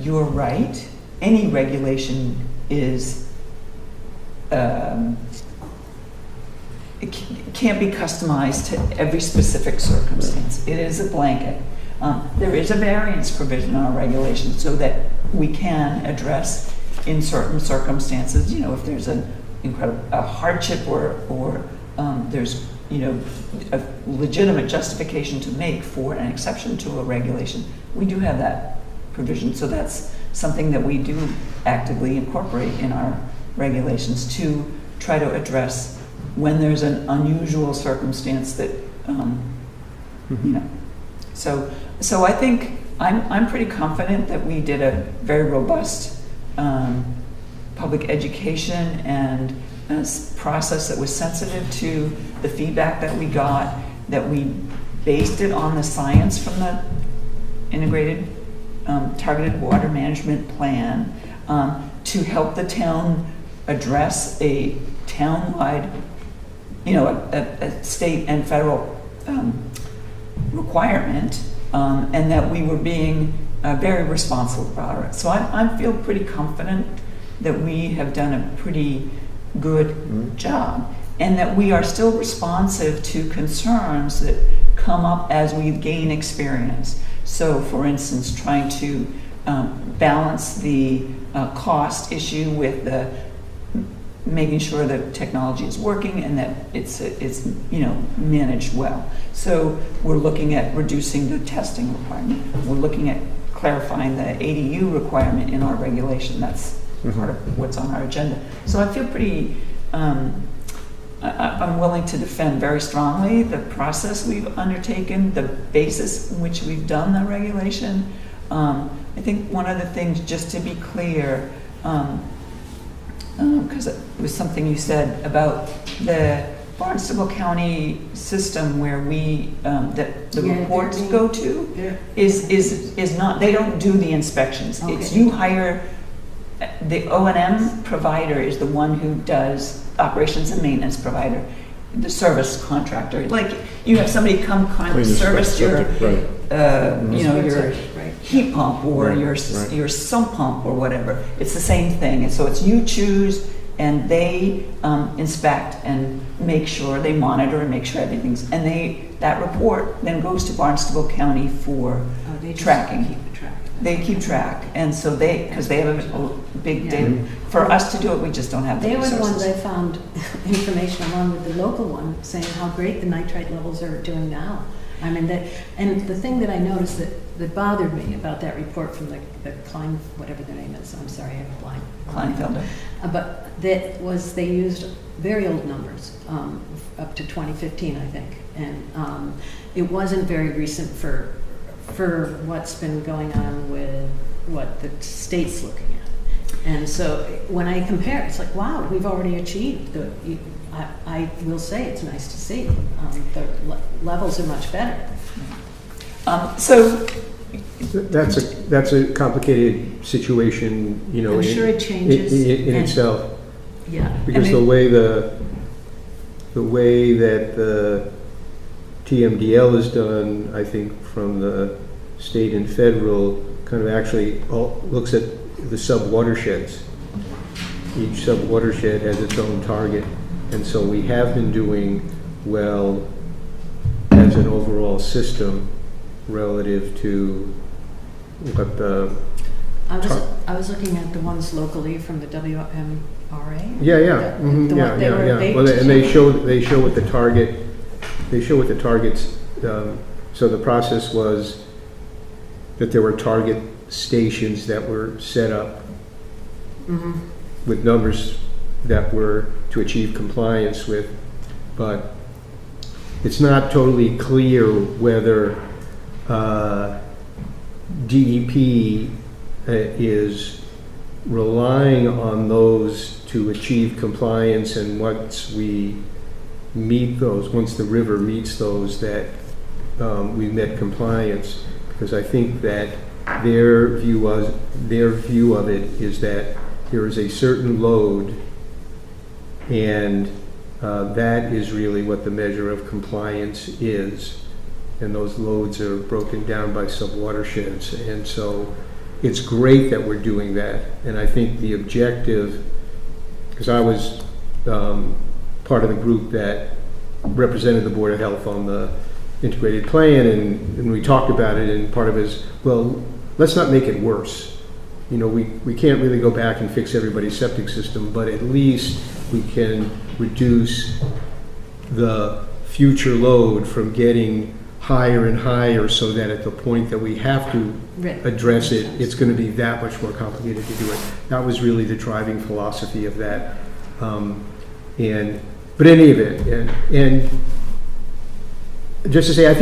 you're right any regulation is, it can't be customized to every specific circumstance. It is a blanket. There is a variance provision in our regulations so that we can address in certain circumstances, you know, if there's a hardship or there's, you know, a legitimate justification to make for an exception to a regulation, we do have that provision. So that's something that we do actively incorporate in our regulations to try to address when there's an unusual circumstance that, you know. So I think I'm pretty confident that we did a very robust public education and a process that was sensitive to the feedback that we got, that we based it on the science from the integrated targeted water management plan to help the town address a town-wide, you know, a state and federal requirement, and that we were being very responsible about it. So I feel pretty confident that we have done a pretty good job, and that we are still responsive to concerns that come up as we gain experience. So, for instance, trying to balance the cost issue with the making sure that technology is working and that it's you know, managed well. So we're looking at reducing the testing requirement. We're looking at clarifying the ADU requirement in our regulation. That's part of what's on our agenda. So I feel pretty, I'm willing to defend very strongly the process we've undertaken, the basis in which we've done the regulation. I think one of the things, just to be clear, because it was something you said about the Barnstable County system where we, that the reports go to, is not, they don't do the inspections. Okay. It's you hire, the O&M provider is the one who does operations and maintenance provider, the service contractor. Like you have somebody come kind of service your, you know, your heat pump or your sump pump or whatever. It's the same thing. And so it's you choose, and they inspect and make sure, they monitor and make sure everything's, and that report then goes to Barnstable County for tracking. They keep track, and so because they have a big data. For us to do it, we just don't have the resources. They were the ones I found information along with the local one saying how great the nitrite levels are doing now. I mean, and the thing that I noticed that bothered me about that report from the Klein, whatever their name is, I'm sorry, I have a blind. Kleinfelder. But that was, they used very old numbers, up to 2015, I think. And it wasn't very recent for what's been going on with what the state's looking at. And so when I compare, it's like, wow, we've already achieved I will say it's nice to see. The levels are much better. So that's a complicated situation, you know. I'm sure it changes in itself. Yeah, because the way that the TMDL is done, I think, from the state and federal, kind of actually looks at the sub-watersheds. Each sub-watershed has its own target, and so we have been doing well as an overall system relative to what the... I was looking at the ones locally from the WMRA. Yeah. Well, and they show what the target. They show what the targets. So the process was that there were target stations that were set up with numbers that were to achieve compliance with, but it's not totally clear whether DEP is relying on those to achieve compliance, and once we meet those, once the river meets those, that we've met compliance. Because I think that their view of it is that there is a certain load, and that is really what the measure of compliance is. And those loads are broken down by sub-watersheds. And so it's great that we're doing that. And I think the objective, because I was part of the group that represented the Board of Health on the integrated plan, and we talked about it, and part of it is, well, let's not make it worse. You know, we can't really go back and fix everybody's septic system, but at least we can reduce the future load from getting higher and higher, so that at the point that we have to address it, it's going to be that much more complicated to do it. That was really the driving philosophy of that. But in any event, and just to say, I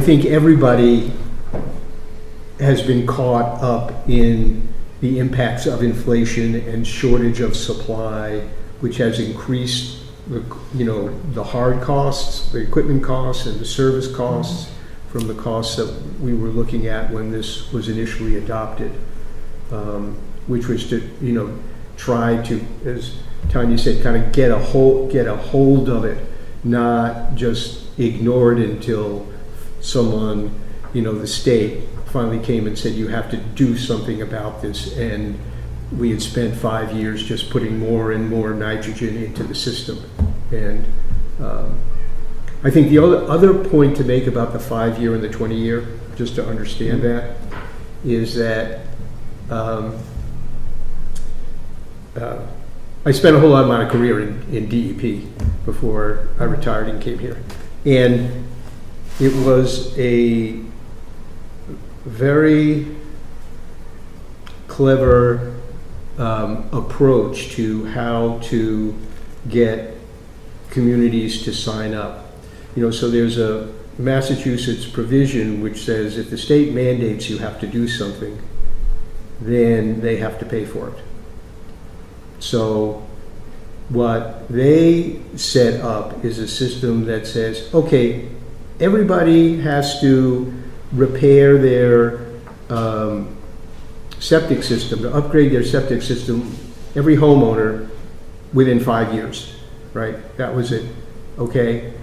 think everybody has been caught up in the impacts of inflation and shortage of supply, which has increased the hard costs, the equipment costs, and the service costs from the costs that we were looking at when this was initially adopted, which was to try to, as Tanya said, kind of get a hold of it, not just ignore it until someone, the state finally came and said, you have to do something about this. And we had spent 5 years just putting more and more nitrogen into the system. And I think the other point to make about the 5-year and the 20-year, just to understand that, is that I spent a whole lot of my career in DEP before I retired and came here. And it was a very clever approach to how to get communities to sign up. So there's a Massachusetts provision which says if the state mandates you have to do something, then they have to pay for it. So what they set up is a system that says, okay, everybody has to repair their septic system, to upgrade their septic system, every homeowner within 5 years, right? That was it, okay?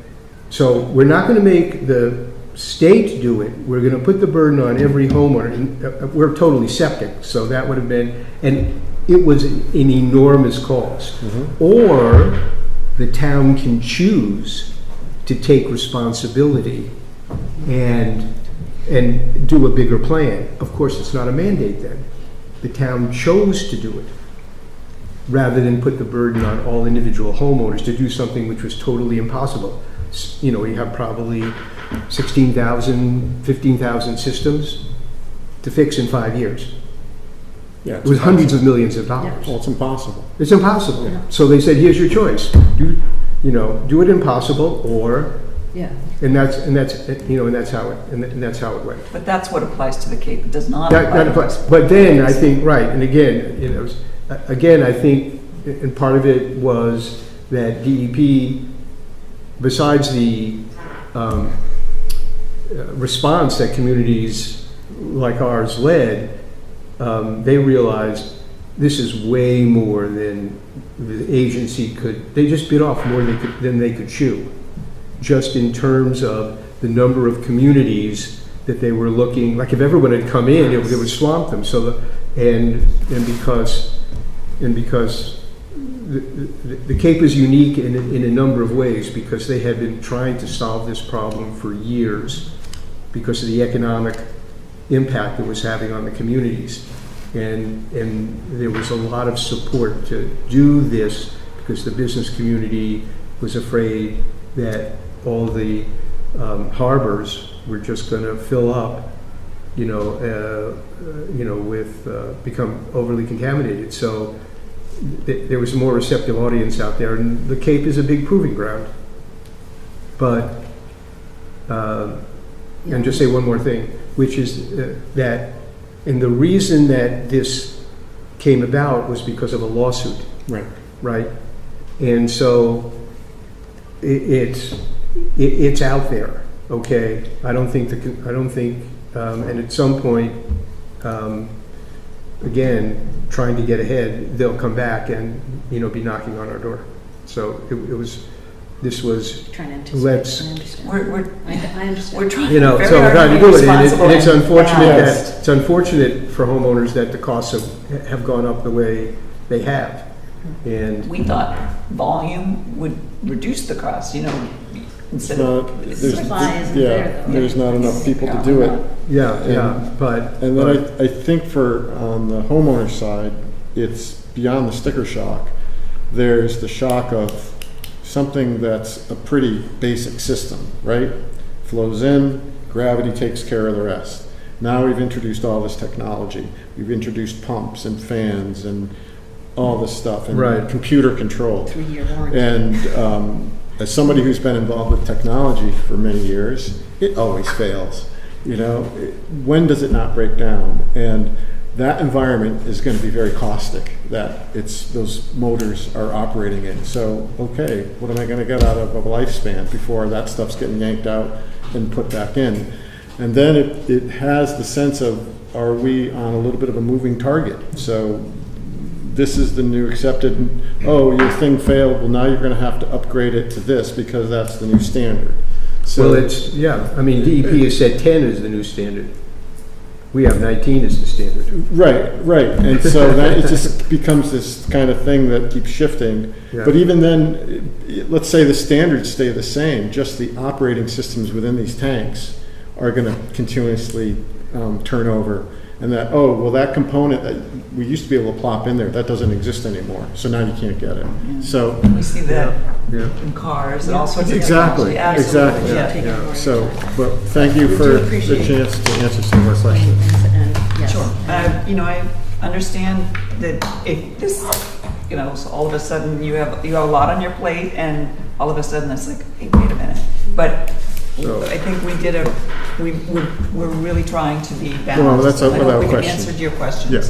So we're not going to make the state do it. We're going to put the burden on every homeowner. And we're totally septic, so that would have been, and it was an enormous cost. Mm-hmm. Or the town can choose to take responsibility and do a bigger plan. Of course, it's not a mandate then. The town chose to do it, rather than put the burden on all individual homeowners to do something which was totally impossible. You have probably 16,000, 15,000 systems to fix in 5 years. Yeah, it was hundreds of millions of dollars. Well, it's impossible. It's impossible. Yeah. So they said, here's your choice. Do it impossible, or and that's how it went. But that's what applies to the Cape. It does not apply. But then I think, right, and again, I think, and part of it was that DEP, besides the response that communities like ours led, they realized this is way more than the agency could. They just bit off more than they could chew, just in terms of the number of communities that they were looking. Like if everyone had come in, it would swamp them. So because the Cape is unique in a number of ways, because they had been trying to solve this problem for years because of the economic impact it was having on the communities. And there was a lot of support to do this because the business community was afraid that all the harbors were just going to fill up, with become overly contaminated. So there was a more receptive audience out there, and the Cape is a big proving ground. But and just say one more thing, which is that, and the reason that this came about was because of a lawsuit, right? And so it's out there, okay? I don't think, and at some point, again, trying to get ahead, they'll come back and be knocking on our door. So it was this was, Trying to anticipate. Let's- I understand. We're I understand. we're trying you know, very so we're hard trying to be do it, and responsible it's and unfortunate balanced. that, it's unfortunate for homeowners that the costs have gone up the way they have. And, We thought volume would reduce the cost, you know, instead Not- of. there's- Supply isn't yeah, there, though. there's not enough people to do it. yeah, but. And then I think for, on the homeowner side, it's beyond the sticker shock. There's the shock of something that's a pretty basic system, right? Flows in, gravity takes care of the rest. Now we've introduced all this technology. We've introduced pumps and fans and all this stuff, and Right. computer control. 3-year warranty. And as somebody who's been involved with technology for many years, it always fails. You know, when does it not break down? And that environment is going to be very caustic, that it's, those motors are operating in. So, okay, what am I going to get out of a lifespan before that stuff's getting yanked out and put back in? And then it has the sense of, are we on a little bit of a moving target? So this is the new accepted, oh, your thing failed, well, now you're going to have to upgrade it to this because that's the new standard. So Well, it's, yeah, I mean, DEP has said 10 is the new standard. We have 19 as the standard. Right, and so that it just becomes this kind of thing that keeps shifting. Yeah. But even then, let's say the standards stay the same, just the operating systems within these tanks are going to continuously turn over. And that, oh, well, that component that we used to be able to plop in there, that doesn't exist anymore, so now you can't get it. Yeah. So, We see that Yeah. in cars and all sorts of exactly, technology. Absolutely, exactly. yeah. Take it Yeah. more So, time. but thank you We for do the appreciate chance to answer some of our questions. And, yes. Sure. You know, I understand that if this, you know, so all of a sudden you have a lot on your plate, and all of a sudden it's like, hey, wait a minute. But So- I think we're really trying to be balanced. Well, that's I hope without we question. answered your questions. Yeah.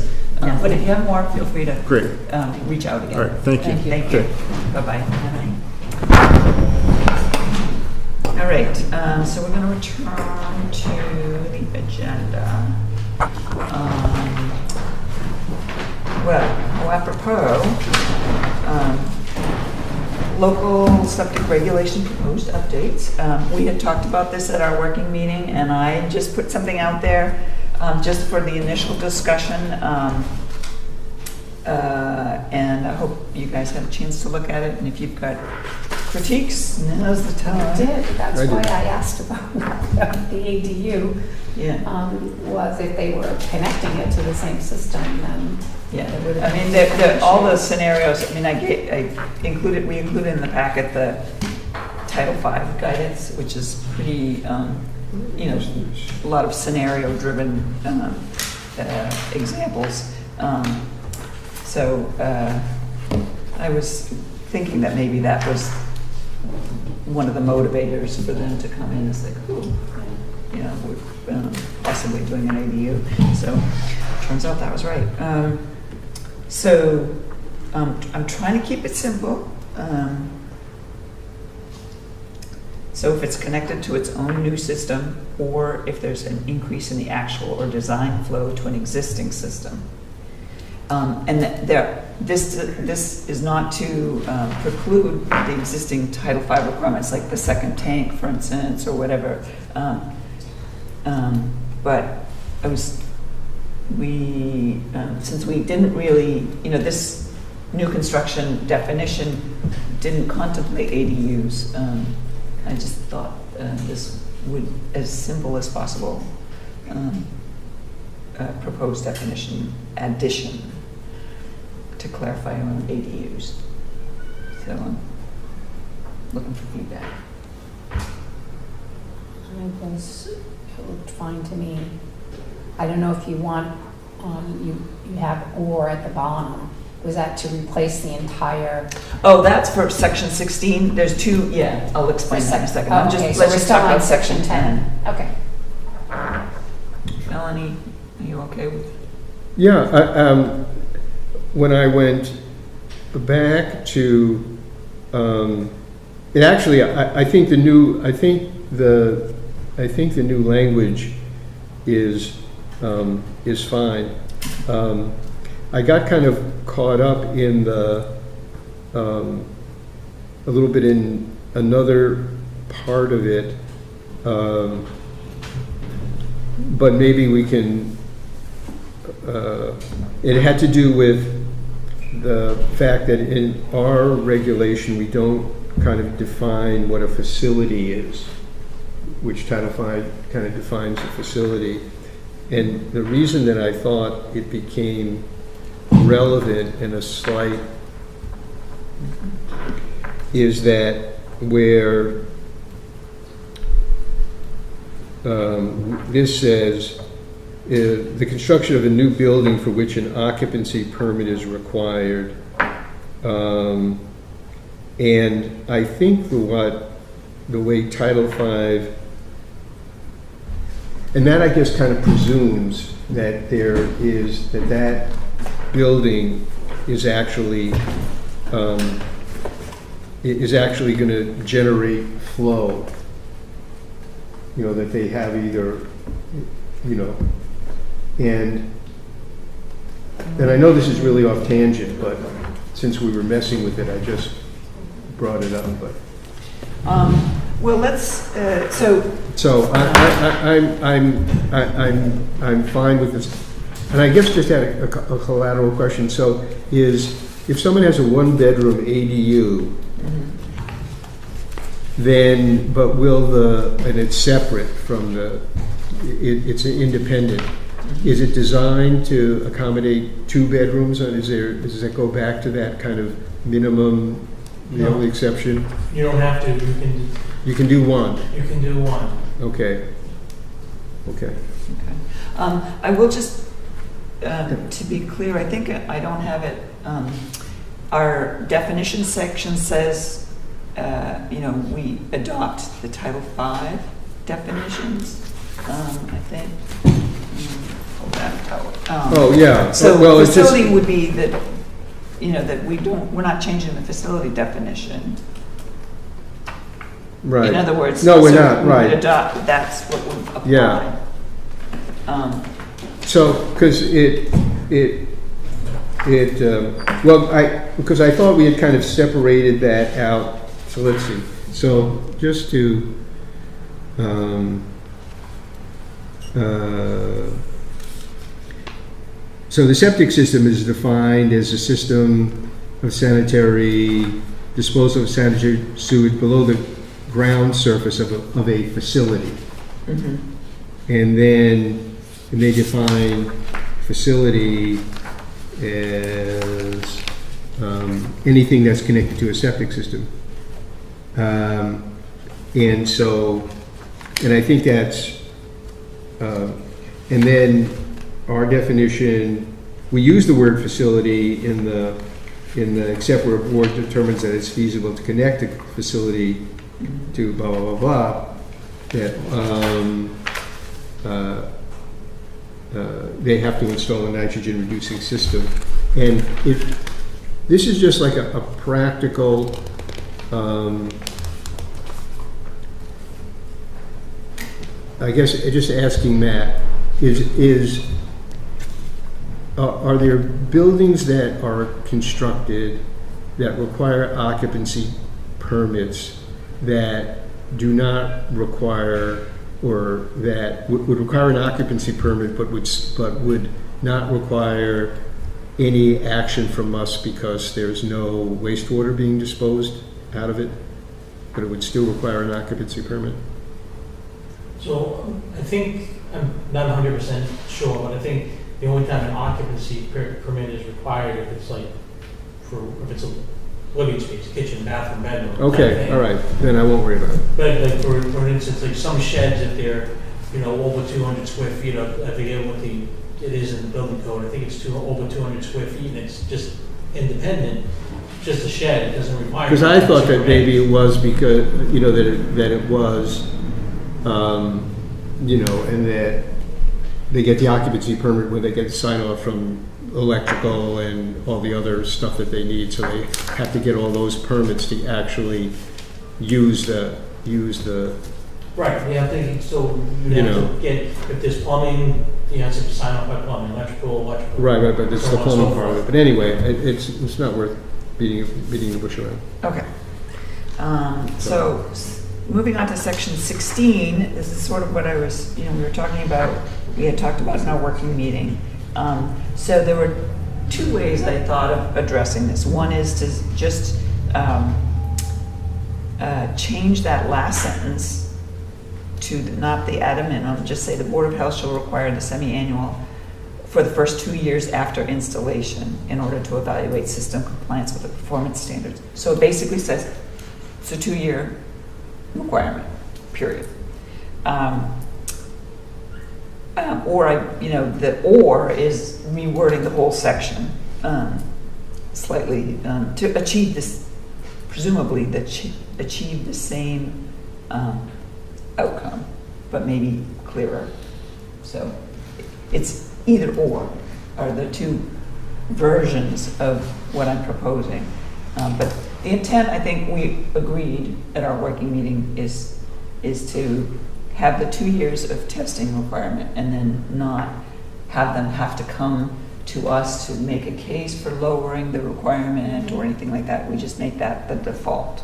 Yeah. But if you have more, feel free to Great. reach out again. All right, thank you. Thank you. Okay. Bye-bye. All right, so we're going to return to the agenda. Well, apropos, local septic regulation proposed updates. We had talked about this at our working meeting, and I just put something out there just for the initial discussion. And I hope you guys had a chance to look at it, and if you've got critiques, now's the I time. did, that's I why did. I asked about the ADU, Yeah, was if they were connecting it to the same system, then yeah. it would I have mean, been. all the scenarios, I mean, we included in the packet the Title V guidance, which is pretty, you know, a lot of scenario-driven examples. So I was thinking that maybe that was one of the motivators for them to come in, is like, ooh, you know, we're possibly doing an ADU. So turns out that was right. So I'm trying to keep it simple. So if it's connected to its own new system, or if there's an increase in the actual or design flow to an existing system. And this is not to preclude the existing Title V requirements, like the second tank, for instance, or whatever. But since we didn't really, you know, this new construction definition didn't contemplate ADUs, I just thought this would, as simple as possible, proposed definition addition to clarify on ADUs. So I'm looking for feedback. I think this looked fine to me. I don't know if you want, you have "or" at the bottom. Was that to replace the entire? Oh, that's for section 16. There's two, yeah, I'll explain that in a second. Oh, okay, so Let's we're just still talk on about section 10. Okay. Melanie, are you okay with? Yeah, when I went back to, it actually, I think the new language is fine. I got kind of caught up in a little bit in another part of it, but maybe we can, it had to do with the fact that in our regulation, we don't kind of define what a facility is, which Title V kind of defines a facility. And the reason that I thought it became relevant and a slight is that where this says the construction of a new building for which an occupancy permit is required, and I think the way Title V, and that I guess kind of presumes that that building is actually going to generate flow. You know, that they have either, you know, and I know this is really off tangent, but since we were messing with it, I just brought it up. But well, let's so I'm fine with this, and I guess just had a collateral question. So is if someone has a 1-bedroom ADU, then but and it's separate from it's independent. Is it designed to accommodate 2 bedrooms, or does it go back to that kind of minimum, the only exception? You don't have to, You can do 1. you can do 1. Okay. I will just, to be clear, I think I don't have it, our definition section says, we adopt the Title V definitions, I think. Hold that. Oh, yeah. So well, facility would be that, that we're not changing the facility definition. Right. In other words, no, we're so not. we Right. would adopt, that's what would apply. Yeah. So, because because I thought we had kind of separated that out. So let's see. So just to so the septic system is defined as a system of sanitary disposal of sanitary sewage below the ground surface of a facility. Mm-hmm. And then they define facility as anything that's connected to a septic system. And I think that's, and then our definition, we use the word facility in the except where a board determines that it's feasible to connect a facility to blah, blah, blah, blah, that they have to install a nitrogen reducing system. And this is just like a practical, I guess just asking Matt, are there buildings that are constructed that require occupancy permits that do not require, or that would require an occupancy permit but would not require any action from us because there's no wastewater being disposed out of it, but it would still require an occupancy permit? So I think, I'm not 100% sure, but I think the only time an occupancy permit is required if it's like, if it's a living space, kitchen, bathroom, bedroom. Okay, all right, then I won't worry about it. But like for instance, like some sheds, if they're, over 200 square feet, I forget what it is in the building code, I think it's over 200 square feet, and it's just independent, just a shed, it doesn't require. Because I thought that maybe it was because, that it was, and that they get the occupancy permit when they get the sign off from electrical and all the other stuff that they need, so they have to get all those permits to actually use the. Right, you have to, so you have to get, if there's plumbing, you have to sign off by plumbing, electrical. Right, but it's so the on and plumbing so part of it. forth. But anyway, it's not worth beating the bush around. Okay. Moving on to section 16, this is sort of what I was, we were talking about, we had talked about in our working meeting. So there were two ways I thought of addressing this. One is to just change that last sentence to not the add a minimum, just say the Board of Health shall require the semi-annual for the first 2 years after installation in order to evaluate system compliance with the performance standards. So it basically says it's a 2-year requirement, period. The or is rewording the whole section slightly to achieve this, presumably achieve the same outcome, but maybe clearer. So it's either or are the two versions of what I'm proposing. But the intent, I think we agreed at our working meeting, is to have the 2 years of testing requirement and then not have them have to come to us to make a case for lowering the requirement or anything like that. We just make that the default.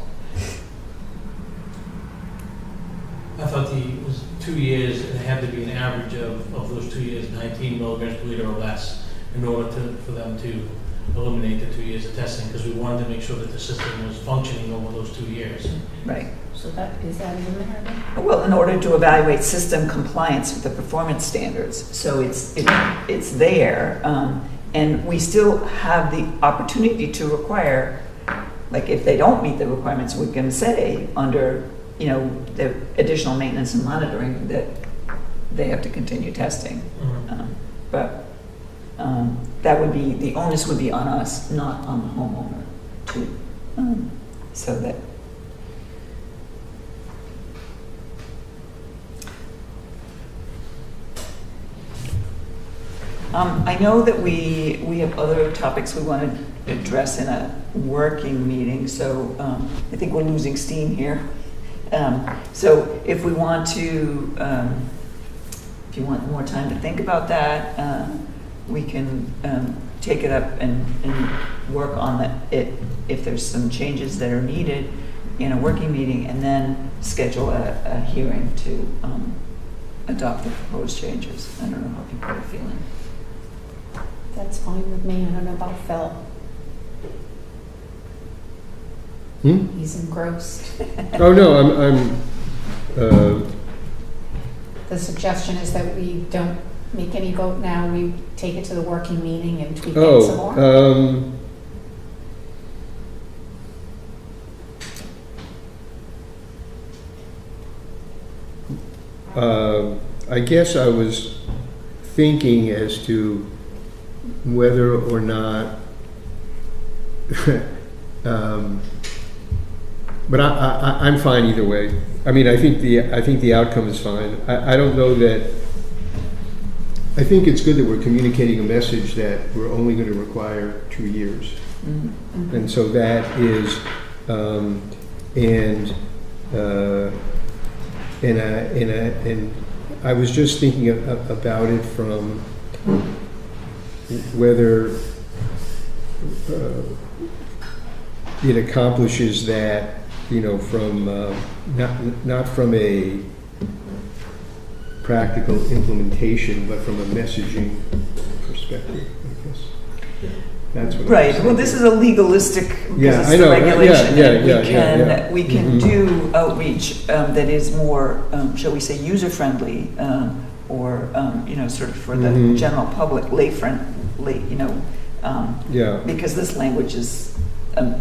I thought it was 2 years, and it had to be an average of those 2 years, 19 milligrams per liter or less, in order for them to eliminate the 2 years of testing, because we wanted to make sure that the system was functioning over those 2 years. Right. So is that in there? Well, in order to evaluate system compliance with the performance standards. So it's there, and we still have the opportunity to require, like if they don't meet the requirements, we can say under, the additional maintenance and monitoring that they have to continue testing. Mm-hmm. But that would be, the onus would be on us, not on the homeowner, so that. I know that we have other topics we want to address in a working meeting, so I think we're losing steam here. So if we want to, if you want more time to think about that, we can take it up and work on it if there's some changes that are needed in a working meeting, and then schedule a hearing to adopt the proposed changes. I don't know how people are feeling. That's fine with me. I don't know about Phil. He's engrossed. Oh, no, I'm The suggestion is that we don't make any vote now. We take it to the working meeting and tweak it some more. I guess I was thinking as to whether or not, but I'm fine either way. I mean, I think the outcome is fine. I don't know that. I think it's good that we're communicating a message that we're only going to require 2 years, and so that is, and I was just thinking about it from whether it accomplishes that, from not from a practical implementation, but from a messaging perspective, I guess. That's what Right. Well, this is a legalistic, Yeah, because I it's know. a regulation. Yeah. We can do outreach that is more, shall we say, user-friendly, or sort of for the general public, because this language is, I'm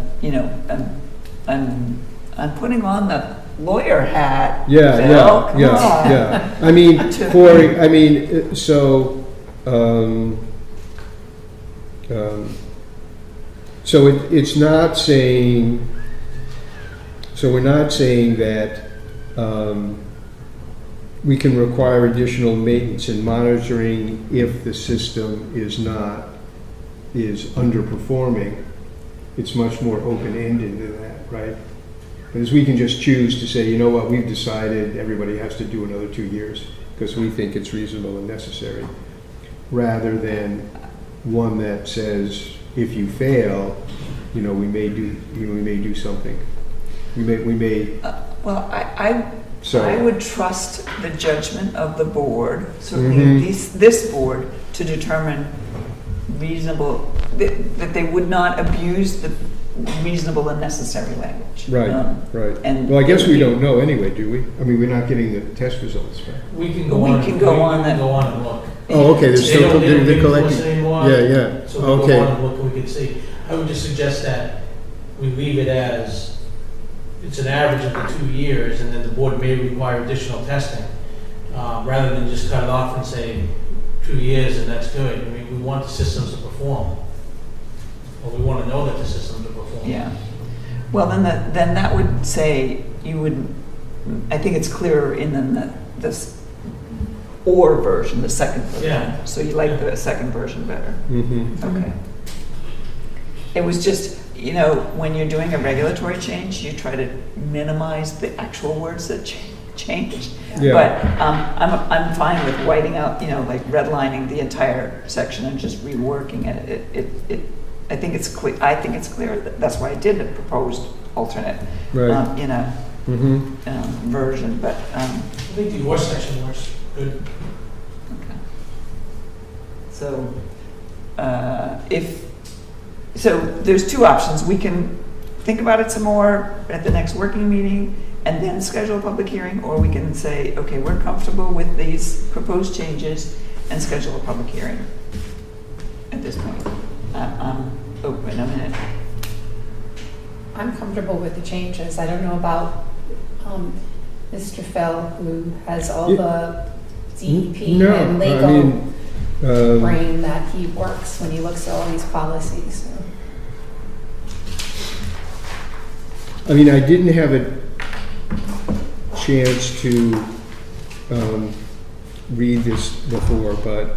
putting on the lawyer hat. Phil. Come on. I mean, so it's not saying. So we're not saying that we can require additional maintenance and monitoring if the system is underperforming. It's much more open-ended than that, right? Because we can just choose to say, you know what, we've decided everybody has to do another 2 years because we think it's reasonable and necessary, rather than one that says, if you fail, we may do something. We may, Well, I so, would trust the judgment of the board, certainly Mhm. this board, to determine reasonable, that they would not abuse the reasonable and necessary language. right, right. And Well, I guess we don't know anyway, do we? I mean, we're not getting the test results back. We can go We on. can go on We can that. go on and look. Oh, okay, they're They still, don't they're give it to us collecting. anymore. Yeah, yeah, So we go okay. on and look and we can see. I would just suggest that we leave it as, it's an average of the 2 years, and then the board may require additional testing, rather than just cut it off and say 2 years and that's good. I mean, we want the systems to perform. Or we want to know that the systems are performing. Yeah. Well, then that would say, you would, I think it's clearer in this or version, the second version. Yeah. So you like the second version better. Mm-hmm. Okay. It was just, when you're doing a regulatory change, you try to minimize the actual words that change. Yeah. But I'm fine with whiting out, like redlining the entire section and just reworking it. I think it's clear. I think it's clear. That's why I did the proposed alternate Right. Mm-hmm. Version. But I think the or section works good. okay. So so there's two options. We can think about it some more at the next working meeting and then schedule a public hearing, or we can say, okay, we're comfortable with these proposed changes and schedule a public hearing at this point. I'm open a minute. I'm comfortable with the changes. I don't know about Mr. Fell, who has all the DEP No, and I legal mean, brain that he works when he looks at all these policies. So. I mean, I didn't have a chance to read this before, but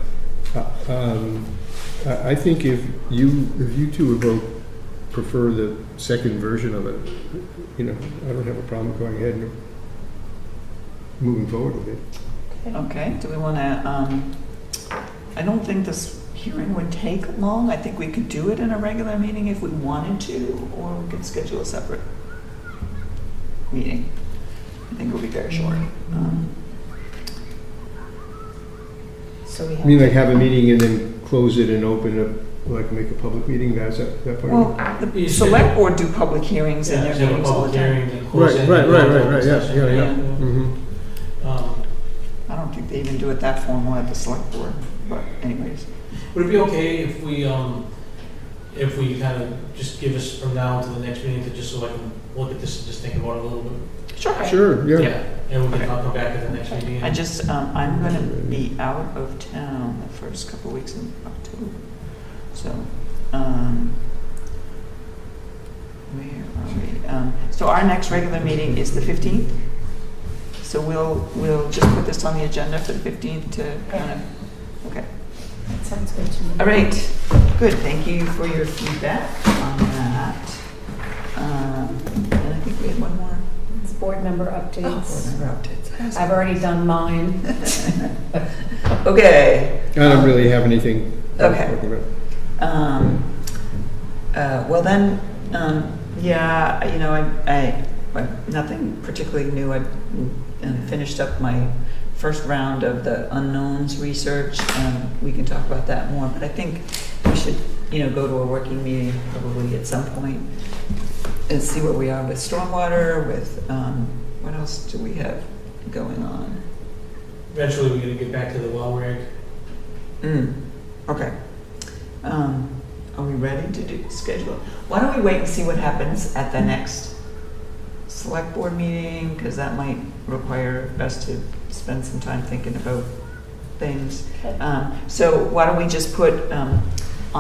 I think if you two would both prefer the second version of it, I don't have a problem going ahead and moving forward with it. Okay, do we want to, I don't think this hearing would take long. I think we could do it in a regular meeting if we wanted to, or we could schedule a separate meeting. I think it will be very short. So we I have mean, like have a meeting and then close it and open up, like make a public meeting, guys, that part Well, of it? the select board do public hearings in Yeah, their so have a meetings all the public time. hearing and close it. Right, and yeah, discussion. Yeah. Mm-hmm. I don't think they even do it that formal at the select board, but anyways. Would it be okay if we kind of just give us from now to the next meeting to just so I can look at this and just think about it a little bit? Sure. Sure, yeah. And we can Okay. come back at the next meeting. I just, I'm going to be out of town the first couple of weeks in October. So, where are we? So our next regular meeting is the 15th. So we'll just put this on the agenda for the 15th to kind of, okay. That sounds good to me. All right, good. Thank you for your feedback on that. And I think we had one more. It's board member updates. Board member updates. I've already done mine. Okay. I don't really have anything. to Okay. talk about. Well then, yeah, I nothing particularly new. I finished up my first round of the unknowns research. We can talk about that more, but I think we should, go to a working meeting probably at some point and see where we are with stormwater, with, what else do we have going on? Eventually, we're gonna get back to the well rig. Okay. Are we ready to schedule? Why don't we wait and see what happens at the next select board meeting, because that might require us to spend some time thinking about things. So why don't we just put on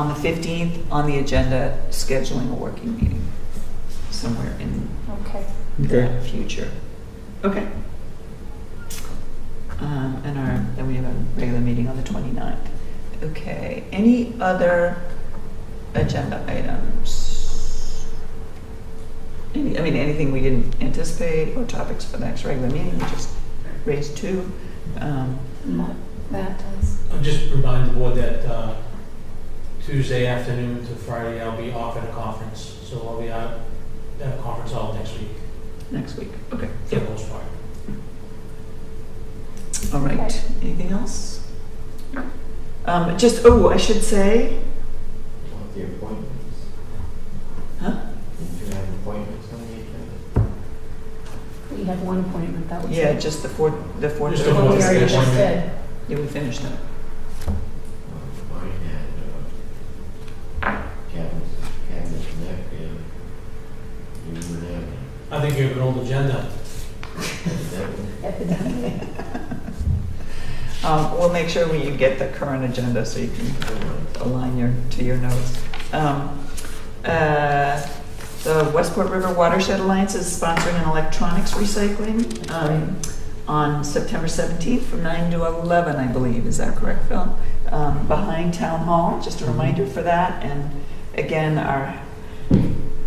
the 15th on the agenda, scheduling a working meeting somewhere in Okay. Okay. the future. Okay. And we have a regular meeting on the 29th. Okay. Any other agenda items? Anything we didn't anticipate, or topics for the next regular meeting? We just raised two. That does. I'll just remind the board that Tuesday afternoon to Friday, I'll be off at a conference. So I'll be out at a conference all next week. next week. Okay. For the most part. All right. Okay. Anything else? I should say, Want the appointments? huh? Did you have appointments on the agenda? We have one appointment, that was. Yeah, just the fourth. Just the Oh, we fourth. already Yes. just did. Yeah, we finished that. Mine had, Cabinet Connect, and you were there. I think you have an old agenda. Evidently. We'll make sure you get the current agenda so you can align to your notes. The Westport River Watershed Alliance is sponsoring an electronics recycling on September 17th from 9 to 11, I believe. Is that correct, Phil? Behind Town Hall, just a reminder for that. And again,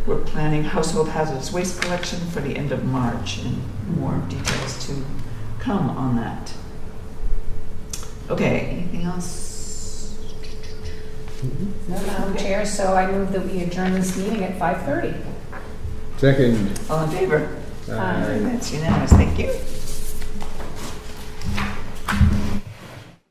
we're planning household hazardous waste collection for the end of March, and more details to come on that. Okay, anything else? No, Madam Chair, so I move that we adjourn this meeting at 5:30. Second. All in favor? Aye. That's unanimous, thank you.